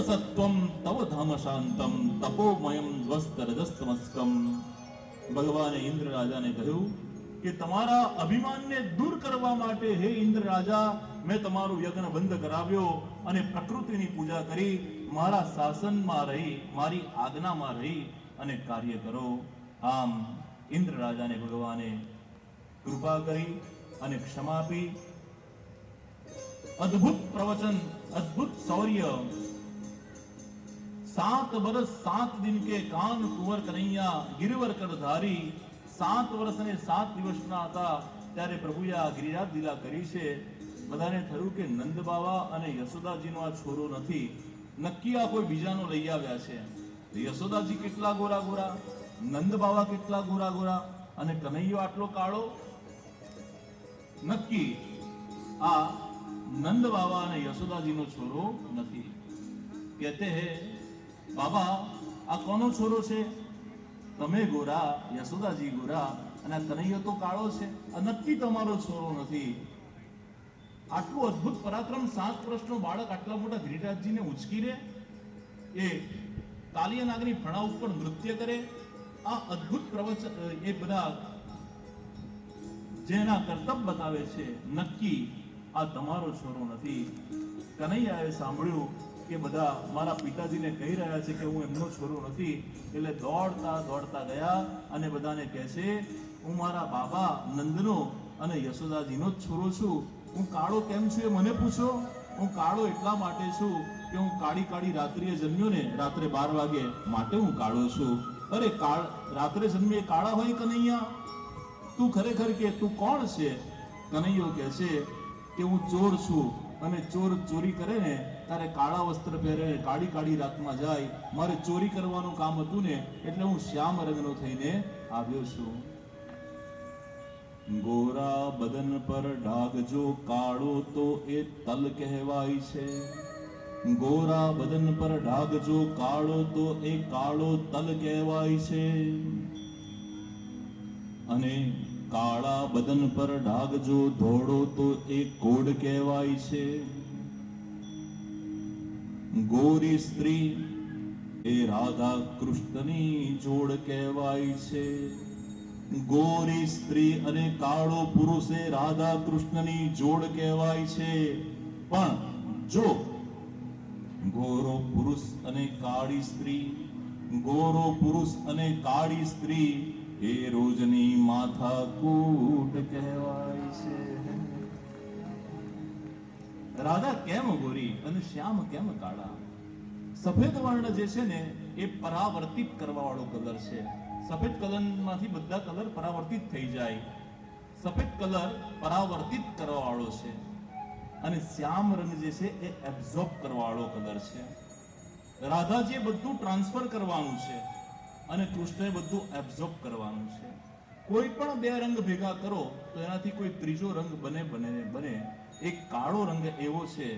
सत्वं तव धाम शांतम तपोमयम द्वस्तरजस्तमस्कम. ભગવાને ઇન્દ્ર રાજાને કહ્યું કે તમારા અભિમાનને દૂર કરવા માટે હે ઇન્દ્ર રાજા, મેં તમારું યજ્ઞ બંધ કરાવ્યો અને પ્રકૃતિની પૂજા કરી. મારા શાસનમાં રહી, મારી આજ્ઞામાં રહી અને કાર્ય કરો. આમ ઇન્દ્ર રાજાને ભગવાને કૃપા કરી અને ક્ષમા આપી. અદ્ભુત પ્રવચન, અદ્ભુત શૌર્ય. 7 વર્ષ 7 दिन के कान कुंवर कन्हैया गिरवर कर धारी. 7 વર્ષ અને 7 દિવસના હતા ત્યારે પ્રભુએ આ ગિરિરાજ લીલા કરી છે. બધાને થયું કે નંદ બાવા અને યશોદાજીનો આ છોરો નથી, નક્કી આ કોઈ બીજાનો લઈ આવ્યા છે. યશોદાજી કેટલા ગોરા ગોરા, નંદ બાવા કેટલા ગોરા ગોરા અને કનૈયો આટલો કાળો. નક્કી આ નંદ બાવા અને યશોદાજીનો છોરો નથી. કહેતે હે બાબા, આ કોનો છોરો છે? તમે ગોરા, યશોદાજી ગોરા અને આ કનૈયો તો કાળો છે. આ નક્કી તમારો છોરો નથી. આટલું અદ્ભુત પરાક્રમ, 7 વર્ષનો બાળક આટલા મોટા ગિરિરાજજીને ઉચકી રે, એ કાલિય નાગની ફણા ઉપર નૃત્ય કરે. આ અદ્ભુત પ્રવચન એ બધા જેના કરતબ બતાવે છે. નક્કી આ તમારો છોરો નથી. કનૈયાએ સાંભળ્યું કે બધા મારા પિતાજીને કહી રહ્યા છે કે હું એમનો છોરો નથી, એટલે દોડતા દોડતા ગયા અને બધાને કહે છે, હું મારા બાબા નંદનો અને યશોદાજીનો જ છોરો છું. હું કાળો કેમ છું એ મને પૂછો. હું કાળો એટલા માટે છું કે હું કાળી કાળી રાત્રિએ જન્મ્યો ને, રાત્રે 12 વાગે માટે હું કાળો છું. અરે રાત્રે જન્મે કાળા હોય કનૈયા? તું ખરેખર કે તું કોણ છે? કનૈયો કહે છે કે હું ચોર છું અને ચોર ચોરી કરે ને ત્યારે કાળા વસ્ત્ર પહેરે, કાળી કાળી રાતમાં જાય, મારે ચોરી કરવાનું કામ હતું ને એટલે હું શ્યામ રંગનો થઈને આવ્યો છું. ગોરા બદન પર ડાઘ જો કાળો તો એ તલ કહેવાય છે. ગોરા બદન પર ડાઘ જો કાળો તો એ કાળો તલ કહેવાય છે. અને કાળા બદન પર ડાઘ જો ધોળો તો એ કોડ કહેવાય છે. ગોરી સ્ત્રી એ રાધા કૃષ્ણની જોડ કહેવાય છે. ગોરી સ્ત્રી અને કાળો પુરુષ એ રાધા કૃષ્ણની જોડ કહેવાય છે. પણ જો ગોરો પુરુષ અને કાળી સ્ત્રી, ગોરો પુરુષ અને કાળી સ્ત્રી એ રોજની માથાકૂટ કહેવાય છે. રાધા કેમ ગોરી અને શ્યામ કેમ કાળા? સફેદ વર્ણ જે છે ને એ પરાવર્તિત કરવા વાળો કલર છે. સફેદ કલરમાંથી બધા કલર પરાવર્તિત થઈ જાય. સફેદ કલર પરાવર્તિત કરવા વાળો છે અને શ્યામ રંગ જે છે એ એબ્ઝોર્બ કરવા વાળો કલર છે. રાધાજીએ બધું ટ્રાન્સફર કરવાનું છે અને કૃષ્ણએ બધું એબ્ઝોર્બ કરવાનું છે. કોઈ પણ બે રંગ ભેગા કરો તો એનાથી કોઈ ત્રીજો રંગ બને. એક કાળો રંગ એવો છે,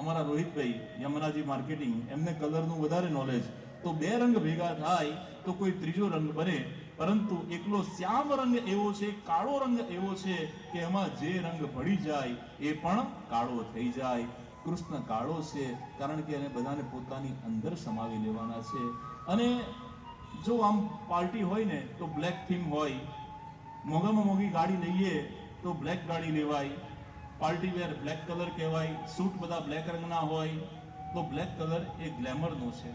અમારા રોહિતભાઈ યમરાજી માર્કેટિંગ, એમને કલરનું વધારે નોલેજ, તો બે રંગ ભેગા થાય તો કોઈ ત્રીજો રંગ બને. પરંતુ એકલો શ્યામ રંગ એવો છે, કાળો રંગ એવો છે કે એમાં જે રંગ ભળી જાય એ પણ કાળો થઈ જાય. કૃષ્ણ કાળો છે કારણ કે એને બધાને પોતાની અંદર સમાવી લેવાના છે. અને જો આમ પાર્ટી હોય ને તો બ્લેક થીમ હોય, મોંઘામાં મોંઘી ગાડી લઈએ તો બ્લેક ગાડી લેવાય, પાર્ટી વેર બ્લેક કલર કહેવાય, સૂટ બધા બ્લેક રંગના હોય તો બ્લેક કલર એ ગ્લેમરનો છે.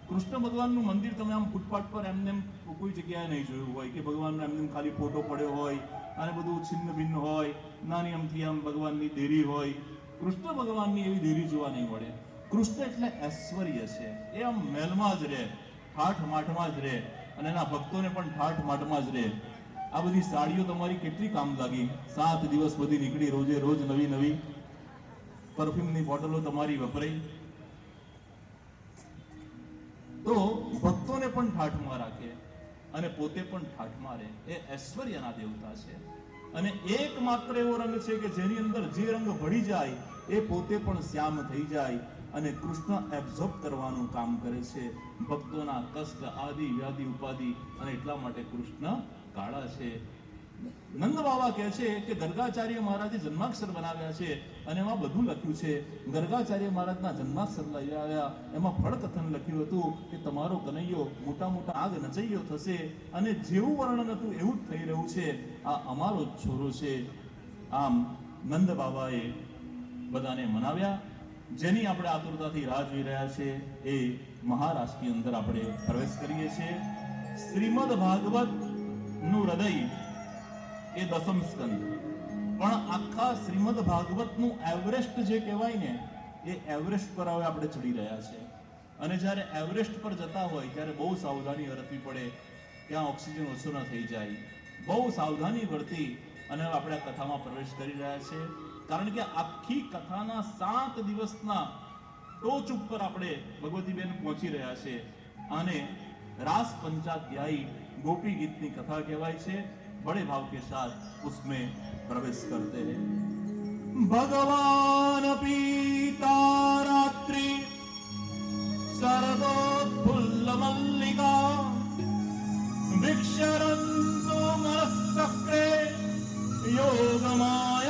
કૃષ્ણ ભગવાનનું મંદિર તમે આમ ફૂટપાથ પર એમને કોઈ જગ્યાએ નહીં જોયું હોય કે ભગવાનનો એમને ખાલી ફોટો પડ્યો હોય અને બધું છિન્ન ભિન્ન હોય, નાની અમથી આમ ભગવાનની દેરી હોય. કૃષ્ણ ભગવાનની એવી દેરી જોવા નહીં મળે. કૃષ્ણ એટલે ઐશ્વર્ય છે. એ આમ મહેલમાં જ રહે, ઠાઠ માઠમાં જ રહે અને એના ભક્તોને પણ ઠાઠ માઠમાં જ રહે. આ બધી સાડીઓ તમારી કેટલી કામ લાગી? 7 દિવસ બધી નીકળી, રોજે રોજ નવી નવી પરફ્યુમની બોટલો તમારી વપરાઈ. તો ભક્તોને પણ ઠાઠમાં રાખે અને પોતે પણ ઠાઠમાં રહે. એ ઐશ્વર્યના દેવતા છે. અને એકમાત્ર એવો રંગ છે કે જેની અંદર જે રંગ ભળી જાય એ પોતે પણ શ્યામ થઈ જાય અને કૃષ્ણ એબ્ઝોર્બ કરવાનું કામ કરે છે. ભક્તોના કષ્ટ, આદિ વ્યાધિ ઉપાધિ, અને એટલા માટે કૃષ્ણ કાળા છે. નંદ બાબા કહે છે કે ગર્ગાચાર્ય મહારાજે જન્માક્ષર બનાવ્યા છે અને એમાં બધું લખ્યું છે. ગર્ગાચાર્ય મહારાજના જન્માક્ષર લઈ આવ્યા, એમાં ફળકથન લખ્યું હતું કે તમારો કનૈયો મોટા મોટા આગ નચૈયો થશે અને જેવું વર્ણન હતું એવું જ થઈ રહ્યું છે. આ અમારો જ છોરો છે. આમ નંદ બાબાએ બધાને મનાવ્યા. જેની આપણે આતુરતાથી રાહ જોઈ રહ્યા છે એ મહારાષ્ટ્રની અંદર આપણે પ્રવેશ કરીએ છીએ. શ્રીમદ ભાગવત નું હૃદય એ દસમ સ્કંદ, પણ આખા શ્રીમદ ભાગવતનું એવરેસ્ટ જે કહેવાય ને એ એવરેસ્ટ પર હવે આપણે ચડી રહ્યા છે. અને જ્યારે એવરેસ્ટ પર જતા હોય ત્યારે બહુ સાવધાની વર્તવી પડે, ત્યાં ઓક્સિજન ઓછો ન થઈ જાય. બહુ સાવધાની વર્તી અને હવે આપણે આ કથામાં પ્રવેશ કરી રહ્યા છે. કારણ કે આખી કથાના 7 દિવસના ટોચ ઉપર આપણે ભગવતીબેન પહોંચી રહ્યા છે. આને रास पंचाध्यायी गोपी गीत की कथा कहवाई छे। बड़े भाव के साथ उसमें प्रवेश करते हैं। भगवान पीता रात्रि शरदोत्फुल्ल मल्लिका विक्षरन्तो मनस्सक्रे योगमायामुपाश्रितः।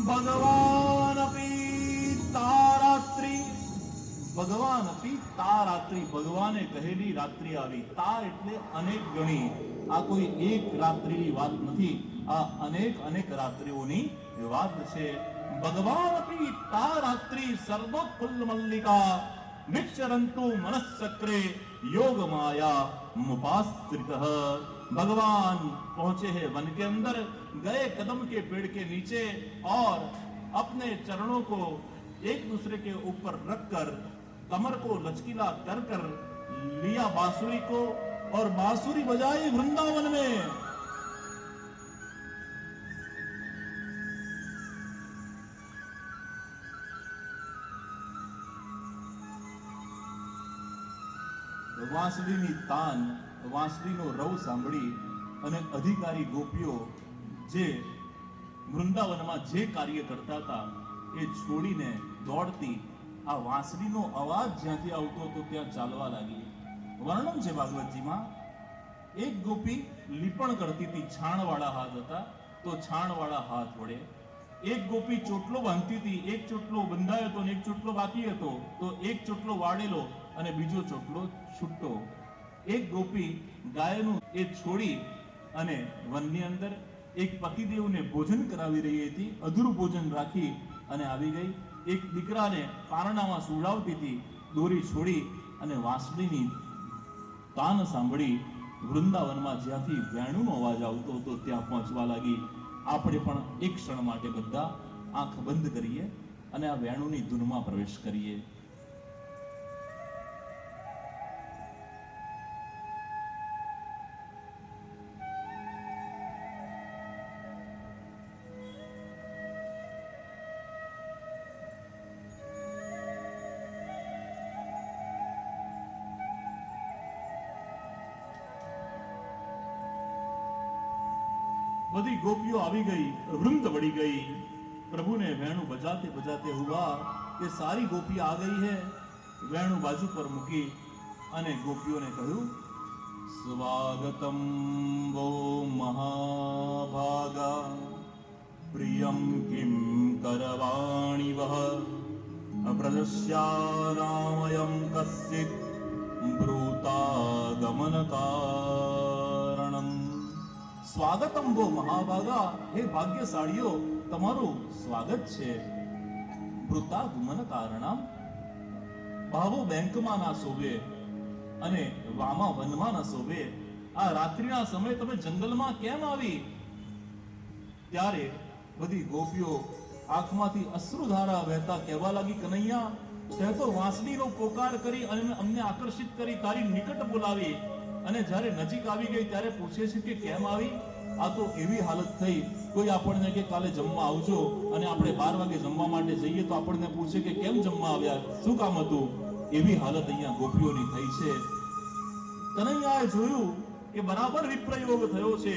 भगवान पीता रात्रि, भगवान पीता रात्रि, भगवाने कहेली रात्रि आवी। ता एटले अनेक गणी, आ कोई एक रात्रिनी वात नथी, आ अनेक अनेक रात्रिओनी वात छे। भगवान पीता रात्रि सर्वोत्फुल्ल मल्लिका विक्षरन्तु मनस्सक्रे योग माया मुपाश्रितः। भगवान पहुंचे हैं वन के अंदर, गए कदम के पेड़ के नीचे और अपने चरणों को एक दूसरे के ऊपर रखकर कमर को लचकीला कर कर लिया बांसुरी को और बांसुरी बजाई वृंदावन में। વાંસળીની તાન, વાંસળીનો રવ સાંભળી અને અધિકારી ગોપીઓ જે વૃંદાવનમાં જે કાર્ય કરતા હતા એ છોડીને દોડતી આ વાંસળીનો અવાજ જ્યાંથી આવતો હતો ત્યાં ચાલવા લાગી. વર્ણન છે ભાગવતજીમાં. એક ગોપી લીપણ કરતી હતી, છાણવાળા હાથ હતા તો છાણવાળા હાથ વડે. એક ગોપી ચોટલો બાંધતી હતી, એક ચોટલો બંધાયો હતો અને એક ચોટલો બાકી હતો તો એક ચોટલો વાળેલો અને બીજો ચોટલો છૂટો. એક ગોપી ગાયનું એ છોડી અને વનની અંદર એક પતિદેવને ભોજન કરાવી રહી હતી, અધૂરું ભોજન રાખી અને આવી ગઈ. એક દીકરાને પારણામાં સુવડાવતી હતી, દોરી છોડી અને વાંસળીની તાન સાંભળી વૃંદાવનમાં જ્યાંથી વેણુનો અવાજ આવતો હતો ત્યાં પહોંચવા લાગી. આપણે પણ એક ક્ષણ માટે બધા આંખ બંધ કરીએ અને આ વેણુની ધૂનમાં પ્રવેશ કરીએ. बड़ी गोपियों આવી ગઈ, वृंद बढ़ी गई. प्रभु ने वेणु बजाते बजाते हुआ कि सारी गोपी आ गई है. वेणु बाजू पर મૂકી અને ગોપીઓને કહ્યું, સ્વાગતમ વો મહાભાગા પ્રિયમ કિમ કરવાણી વહ અપ્રદસ્યાનામયમ કસ્યિત બ્રૂતાગમન કારણમ. સ્વાગતમ વો મહાભાગા, હે ભાગ્યશાળીઓ તમારું સ્વાગત છે. વૃતાગમન કારણમ, ભાવો બેંકમાં ના શોભે અને વામા વનમાં ના શોભે. આ રાત્રિના સમયે તમે જંગલમાં કેમ આવી? ત્યારે બધી ગોપીઓ આંખમાંથી અશ્રુધારા વહેતા કહેવા લાગી, કનૈયા તે તો વાંસળીનો પોકાર કરી અને અમને આકર્ષિત કરી, તારી નિકટ બોલાવી અને જ્યારે નજીક આવી ગઈ ત્યારે પૂછે છે કે કેમ આવી? આ તો એવી હાલત થઈ, કોઈ આપણને કે કાલે જમવા આવજો અને આપણે 12 વાગે જમવા માટે જઈએ તો આપણને પૂછે કે કેમ જમવા આવ્યા, શું કામ હતું? એવી હાલત અહીંયા ગોપીઓની થઈ છે. કનૈયાએ જોયું કે બરાબર વિપ્રયોગ થયો છે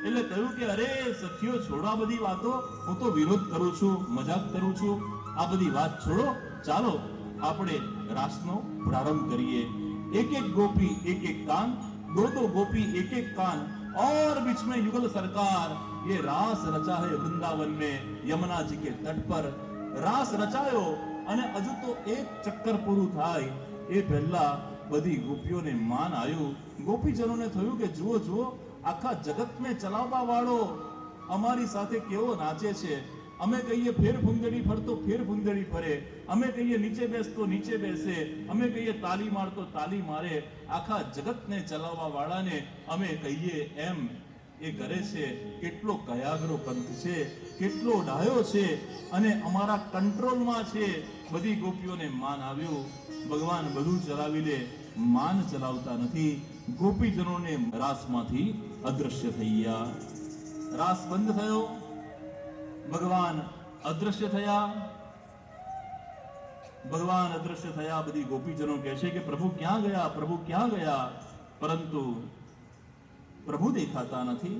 એટલે કહ્યું કે અરે સખીઓ, છોડો બધી વાતો, હું તો વિરોધ કરું છું, મજાક કરું છું. આ બધી વાત છોડો, ચાલો આપણે રાસનો પ્રારંભ કરીએ. एक एक गोपी एक एक कान, दो दो गोपी एक एक कान और बीच में युगल सरकार. ये रास रचा है वृंदावन में यमुना जी के तट पर. रास रचायो અને હજુ તો એક ચક્કર પૂરું થાય એ પહેલા બધી ગોપીઓને માન આવ્યું. ગોપીજનોને થયું કે જુઓ જુઓ, આખા જગતને ચલાવવા વાળો અમારી સાથે કેવો નાચે છે. અમે કહીએ ફેર ફૂંદડી ફરતો ફેર ફૂંદડી ફરે, અમે કહીએ નીચે બેસતો નીચે બેસે, અમે કહીએ તાલી મારતો તાલી મારે. આખા જગતને ચલાવવા વાળાને અમે કહીએ એમ એ કરે છે. કેટલો કયાગરો પંથ છે, કેટલો ડાયો છે અને અમારા કંટ્રોલમાં છે. બધી ગોપીઓને માન આવ્યું. ભગવાન બધું ચલાવી લે, માન ચલાવતા નથી. ગોપીજનોને રાસમાંથી અદ્રશ્ય થઈ ગયા. રાસ બંધ થયો, ભગવાન અદ્રશ્ય થયા. ભગવાન અદ્રશ્ય થયા. બધી ગોપીજનો કહે છે કે પ્રભુ ક્યાં ગયા, પ્રભુ ક્યાં ગયા? પરંતુ પ્રભુ દેખાતા નથી.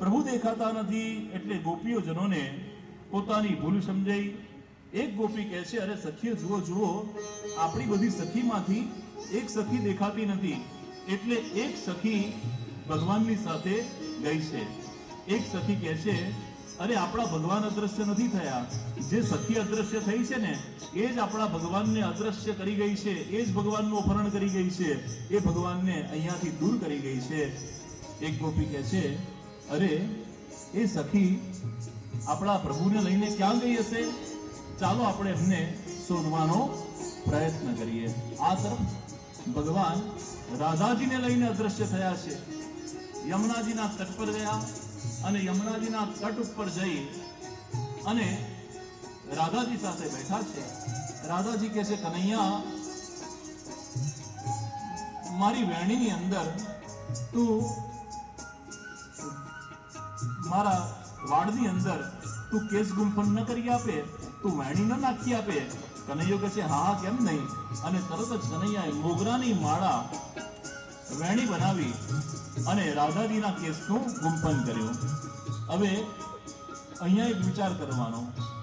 પ્રભુ દેખાતા નથી એટલે ગોપીઓજનોને પોતાની ભૂલ સમજાઈ. એક ગોપી કહે છે, અરે સખીઓ જુઓ જુઓ, આપણી બધી સખીમાંથી એક સખી દેખાતી નથી. એટલે એક સખી ભગવાનની સાથે ગઈ છે. એક સખી કહે છે, અરે આપણા ભગવાન અદ્રશ્ય નથી થયા, જે સખી અદ્રશ્ય થઈ છે ને એ જ આપણા ભગવાનને અદ્રશ્ય કરી ગઈ છે, એ જ ભગવાનનું અપહરણ કરી ગઈ છે, એ ભગવાનને અહીંયાથી દૂર કરી ગઈ છે. એક ગોપી કહે છે, અરે એ સખી આપણા પ્રભુને લઈને ક્યાં ગઈ હશે? ચાલો આપણે એમને શોધવાનો પ્રયત્ન કરીએ. આ તરફ ભગવાન રાધાજીને લઈને અદ્રશ્ય થયા છે. યમુનાજીના તટ પર ગયા અને યમુનાજીના તટ ઉપર જઈ અને રાધાજી સાથે બેઠા છે. રાધાજી કહે છે, કનૈયા, મારી વેણીની અંદર તું, મારા વાડની અંદર તું કેસ ગુંફન ન કરી આપે, તું વેણી ન નાખી આપે? કનૈયો કહે છે, હા કેમ નહીં. અને તરત જ કનૈયાએ મોગરાની માળા વેણી બનાવી અને રાધાજીના કેસનું ગુંફન કર્યું. હવે અહીંયા એક વિચાર કરવાનો,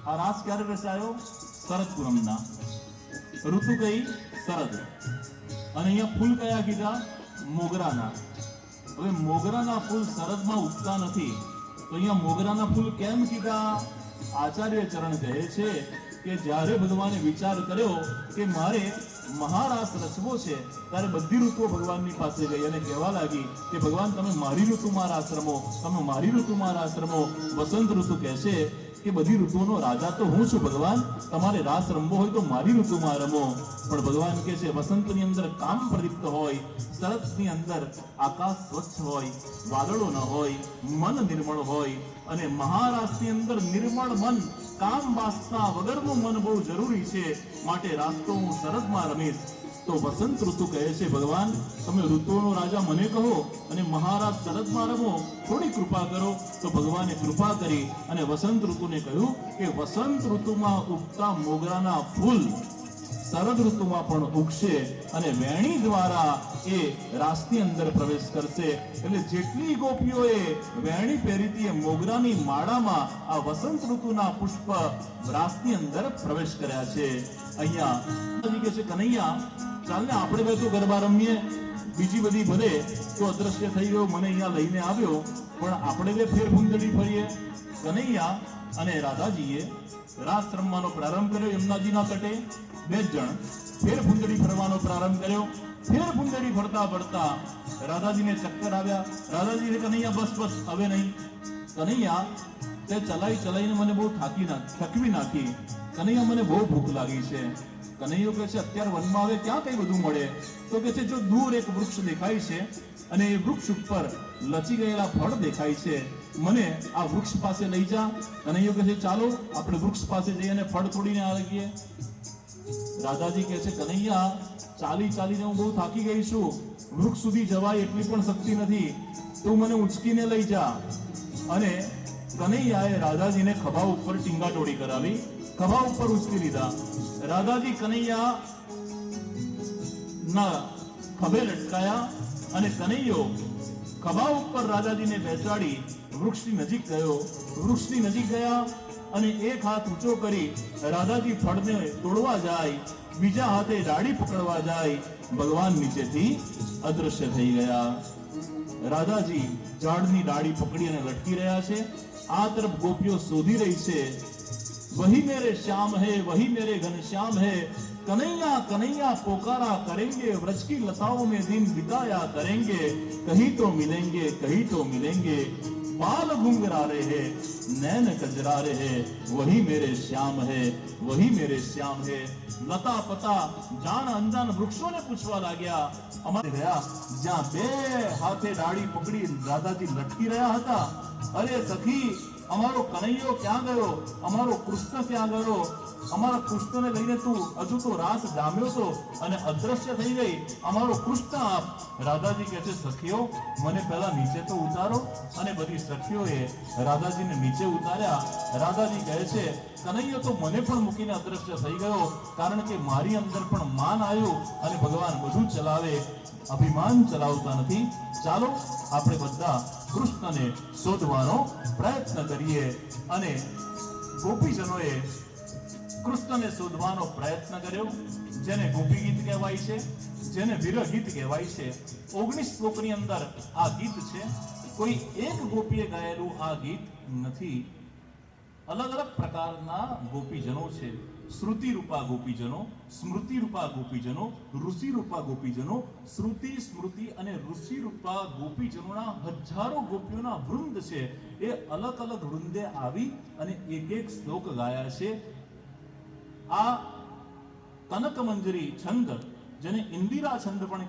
આ રાસ ક્યારે રચાયો? શરદ પૂનમના. ઋતુ કઈ? શરદ. અને અહીંયા ફૂલ કયા કીધા? મોગરાના. હવે મોગરાના ફૂલ શરદમાં ઉગતા નથી, તો અહીંયા મોગરાના ફૂલ કેમ કીધા? આચાર્ય ચરણ કહે છે કે જ્યારે ભગવાને વિચાર કર્યો કે મારે મહારાસ રચવો છે, ત્યારે બધી ઋતુઓ ભગવાનની પાસે ગઈ અને કહેવા લાગી કે ભગવાન તમે મારી ઋતુમાં રાસ રમો, તમે મારી ઋતુમાં રાસ રમો. વસંત ઋતુ કહેશે કે બધી ઋતુઓનો રાજા તો હું છું ભગવાન, તમારે રાસ રમવો હોય તો મારી ઋતુમાં રમો. પણ ભગવાન કહે છે વસંતની અંદર કામ પ્રદીપ્ત હોય, શરદની અંદર આકાશ સ્વચ્છ હોય, વાદળો ન હોય, મન નિર્મળ હોય. અને મહારાસની અંદર નિર્મળ મન, કામ વાસના વગરનું મન બહુ જરૂરી છે, માટે રાસ તો હું શરદમાં રમીશ. તો વસંત ઋતુ કહે છે ભગવાન તમે ઋતુઓનો રાજા મને કહો અને મહારાજ શરદમાં રમો, થોડી કૃપા કરો. તો ભગવાને કૃપા કરી અને વસંત ઋતુને કહ્યું કે વસંત ઋતુમાં ઉગતા મોગરાના ફૂલ શરદ ઋતુમાં પણ ઉગશે અને વેણી દ્વારા એ રાસની અંદર પ્રવેશ કરશે. એટલે જેટલી ગોપીઓએ વેણી પહેરી હતી એ મોગરાની માળામાં આ વસંત ઋતુના પુષ્પ રાસની અંદર પ્રવેશ કર્યા છે. અહીંયા કે છે કનૈયા ચાલ ને આપણે બે તો ગરબા રમીએ, બીજી બધી ભલે તો અદ્રશ્ય થઈ ગયો, મને અહીંયા લઈને આવ્યો, પણ આપણે બે ફેર ફૂંદડી ફરીએ. કનૈયા અને રાધાજીએ રાસ રમવાનો પ્રારંભ કર્યો. યમુનાજીના તટે બે જણ ફેર ફૂંદડી ફરવાનો પ્રારંભ કર્યો. ફેર ફૂંદડી ફરતા ફરતા રાધાજીને ચક્કર આવ્યા. રાધાજીને કનૈયા બસ બસ હવે નહીં. કનૈયા તે ચલાઈને મને બહુ થકવી નાખી. કનૈયા મને બહુ ભૂખ લાગી છે. કનૈયો કહે છે અત્યારે વનમાં હવે ક્યાં કઈ બધું મળે? તો કે છે જો દૂર એક વૃક્ષ દેખાય છે અને એ વૃક્ષ ઉપર લચી ગયેલા ફળ દેખાય છે, મને આ વૃક્ષ પાસે લઈ જા. કનૈયો કહે છે ચાલો આપણે વૃક્ષ પાસે જઈને ફળ તોડીને આવીએ. રાધાજી કહે છે કનૈયા ચાલીને હું બહુ થાકી ગઈ છું, વૃક્ષ સુધી જવાય એટલી પણ શક્તિ નથી, તું મને ઉંચકીને લઈ જા. અને કનૈયાએ રાધાજીને ખભા ઉપર ટીંગાટોળી કરાવી, ખભા ઉપર ઉંચકી લીધા. રાધાજી કનૈયા ના ખભે લટકાયા અને કનૈયો ખભા ઉપર રાધાજીને બેસાડી વૃક્ષની નજીક ગયો. વૃક્ષની નજીક ગયા અને એક હાથ ઊંચો કરી રાધાજી ફળને તોડવા જાય, બીજા હાથે ડાળી પકડવા જાય, ભગવાન નીચેથી અદ્રશ્ય થઈ ગયા. રાધાજી ઝાડની ડાળી પકડી અને લટકી રહ્યા છે. આ તરફ ગોપીઓ શોધી રહી છે, वही मेरे श्याम है, वही मेरे घनश्याम है, कन्हैया कन्हैया पोकारा करेंगे, व्रज की लताओं में दिन बिताया करेंगे, कहीं तो मिलेंगे, बाल घुंघरा रहे, नैन कजरा रहे, वही मेरे श्याम है, वही मेरे श्याम है. लता पता जान अनजान वृक्षों ने पूछवा लाग्या. અમારે ગયા જ્યાં બે હાથે ડાળી પકડી રાધાજી લટકી રહ્યા હતા. અરે સખી, અમારો કનૈયો ક્યાં ગયો? અમારો કૃષ્ણ ક્યાં ગયો? અમારા કૃષ્ણને લઈને તું હજુ તો રાસ જામ્યો તો અને અદ્રશ્ય થઈ ગઈ. અમારો કૃષ્ણ આપ. રાધાજી કહે છે સખીઓ, મને પહેલા નીચે તો ઉતારો. અને બધી સખીઓએ રાધાજીને નીચે ઉતાર્યા. રાધાજી કહે છે કનૈયો તો મને પણ મૂકીને અદ્રશ્ય થઈ ગયો, કારણ કે મારી અંદર પણ માન આવ્યું અને ભગવાન બધું ચલાવે, અભિમાન ચલાવતા નથી. ચાલો આપણે બધા કૃષ્ણને શોધવાનો પ્રયત્ન કરીએ. અને ગોપીજનોએ કૃષ્ણને શોધવાનો પ્રયત્ન કર્યો, જેને ગોપી ગીત કહેવાય છે, જેને વિરહ ગીત કહેવાય છે. 19 શ્લોકની અંદર આ ગીત છે. કોઈ એક ગોપીએ ગાયેલું આ ગીત નથી. અલગ અલગ પ્રકારના ગોપીજનો છે. શ્રુતિ રૂપા ગોપીજનો, સ્મૃતિ રૂપા ગોપીજનો, ઋષિ રૂપા ગોપીજનો. શ્રુતિ, સ્મૃતિ અને ઋષિ રૂપા ગોપીજનોના હજારો ગોપીઓના વૃંદ છે. એ અલગ અલગ વૃંદે આવી અને એક એક શ્લોક ગાયા છે. આ કનક મંજરી છંદ, જેને ઇન્દિરા છંદ પણ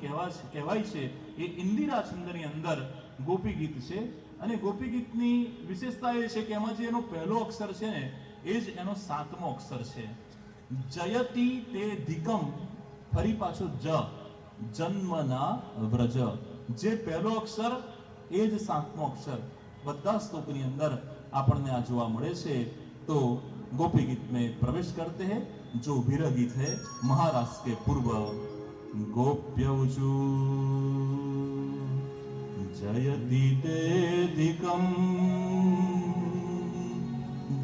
કહેવાય છે, એ ઇન્દિરા છંદની અંદર ગોપી ગીત છે. અને ગોપી ગીતની વિશેષતા એ છે કે એમાં જે એનો પહેલો અક્ષર છે ને, એ જ એનો 7મો અક્ષર છે. જયતિ તે ધીકમ, ફરી પાછો જ, જન્મના વ્રજ. જે પહેલો અક્ષર એ જ 7મો અક્ષર બધા શ્લોકની અંદર આપણને આ જોવા મળે છે. તો गोपी गीत में प्रवेश करते हैं, जो विरह गीत है महारास के पूर्व. गोप्यौचू जयति तेऽधिकं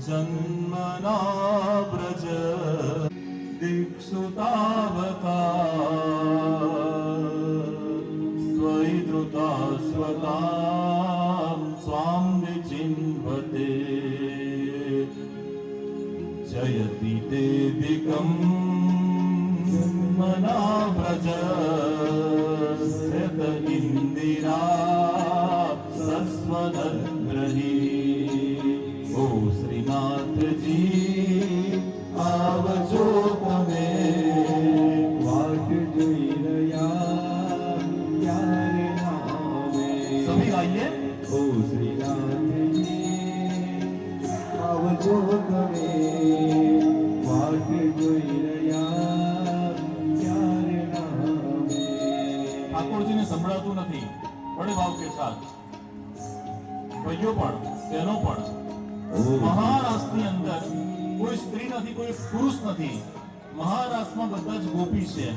जन्मना व्रज दिक्षु तावता स्वैधृता स्वता स्वां विचिन्वते जयति तेऽधिकं जन्मना व्रज स्थित इंदिरा सस्वदग्रही ओ श्रीनाथ जी आवजो તમે વાટ જોઈ રહ્યા ક્યારે ના આવે સભી ગાઈએ ઓ શ્રીનાથજી આવજો તમે વાટ જોઈ રહ્યા ક્યારે ના આવે ઠાકોરજીને સંભળાતું નથી બડે ભાવ કે સાથ ભાઈઓ પણ બહેનો પણ મહારાષ્ટ્રની અંદર કોઈ સ્ત્રી નથી કોઈ પુરુષ નથી મહારાષ્ટ્રમાં બધા જ ગોપી છે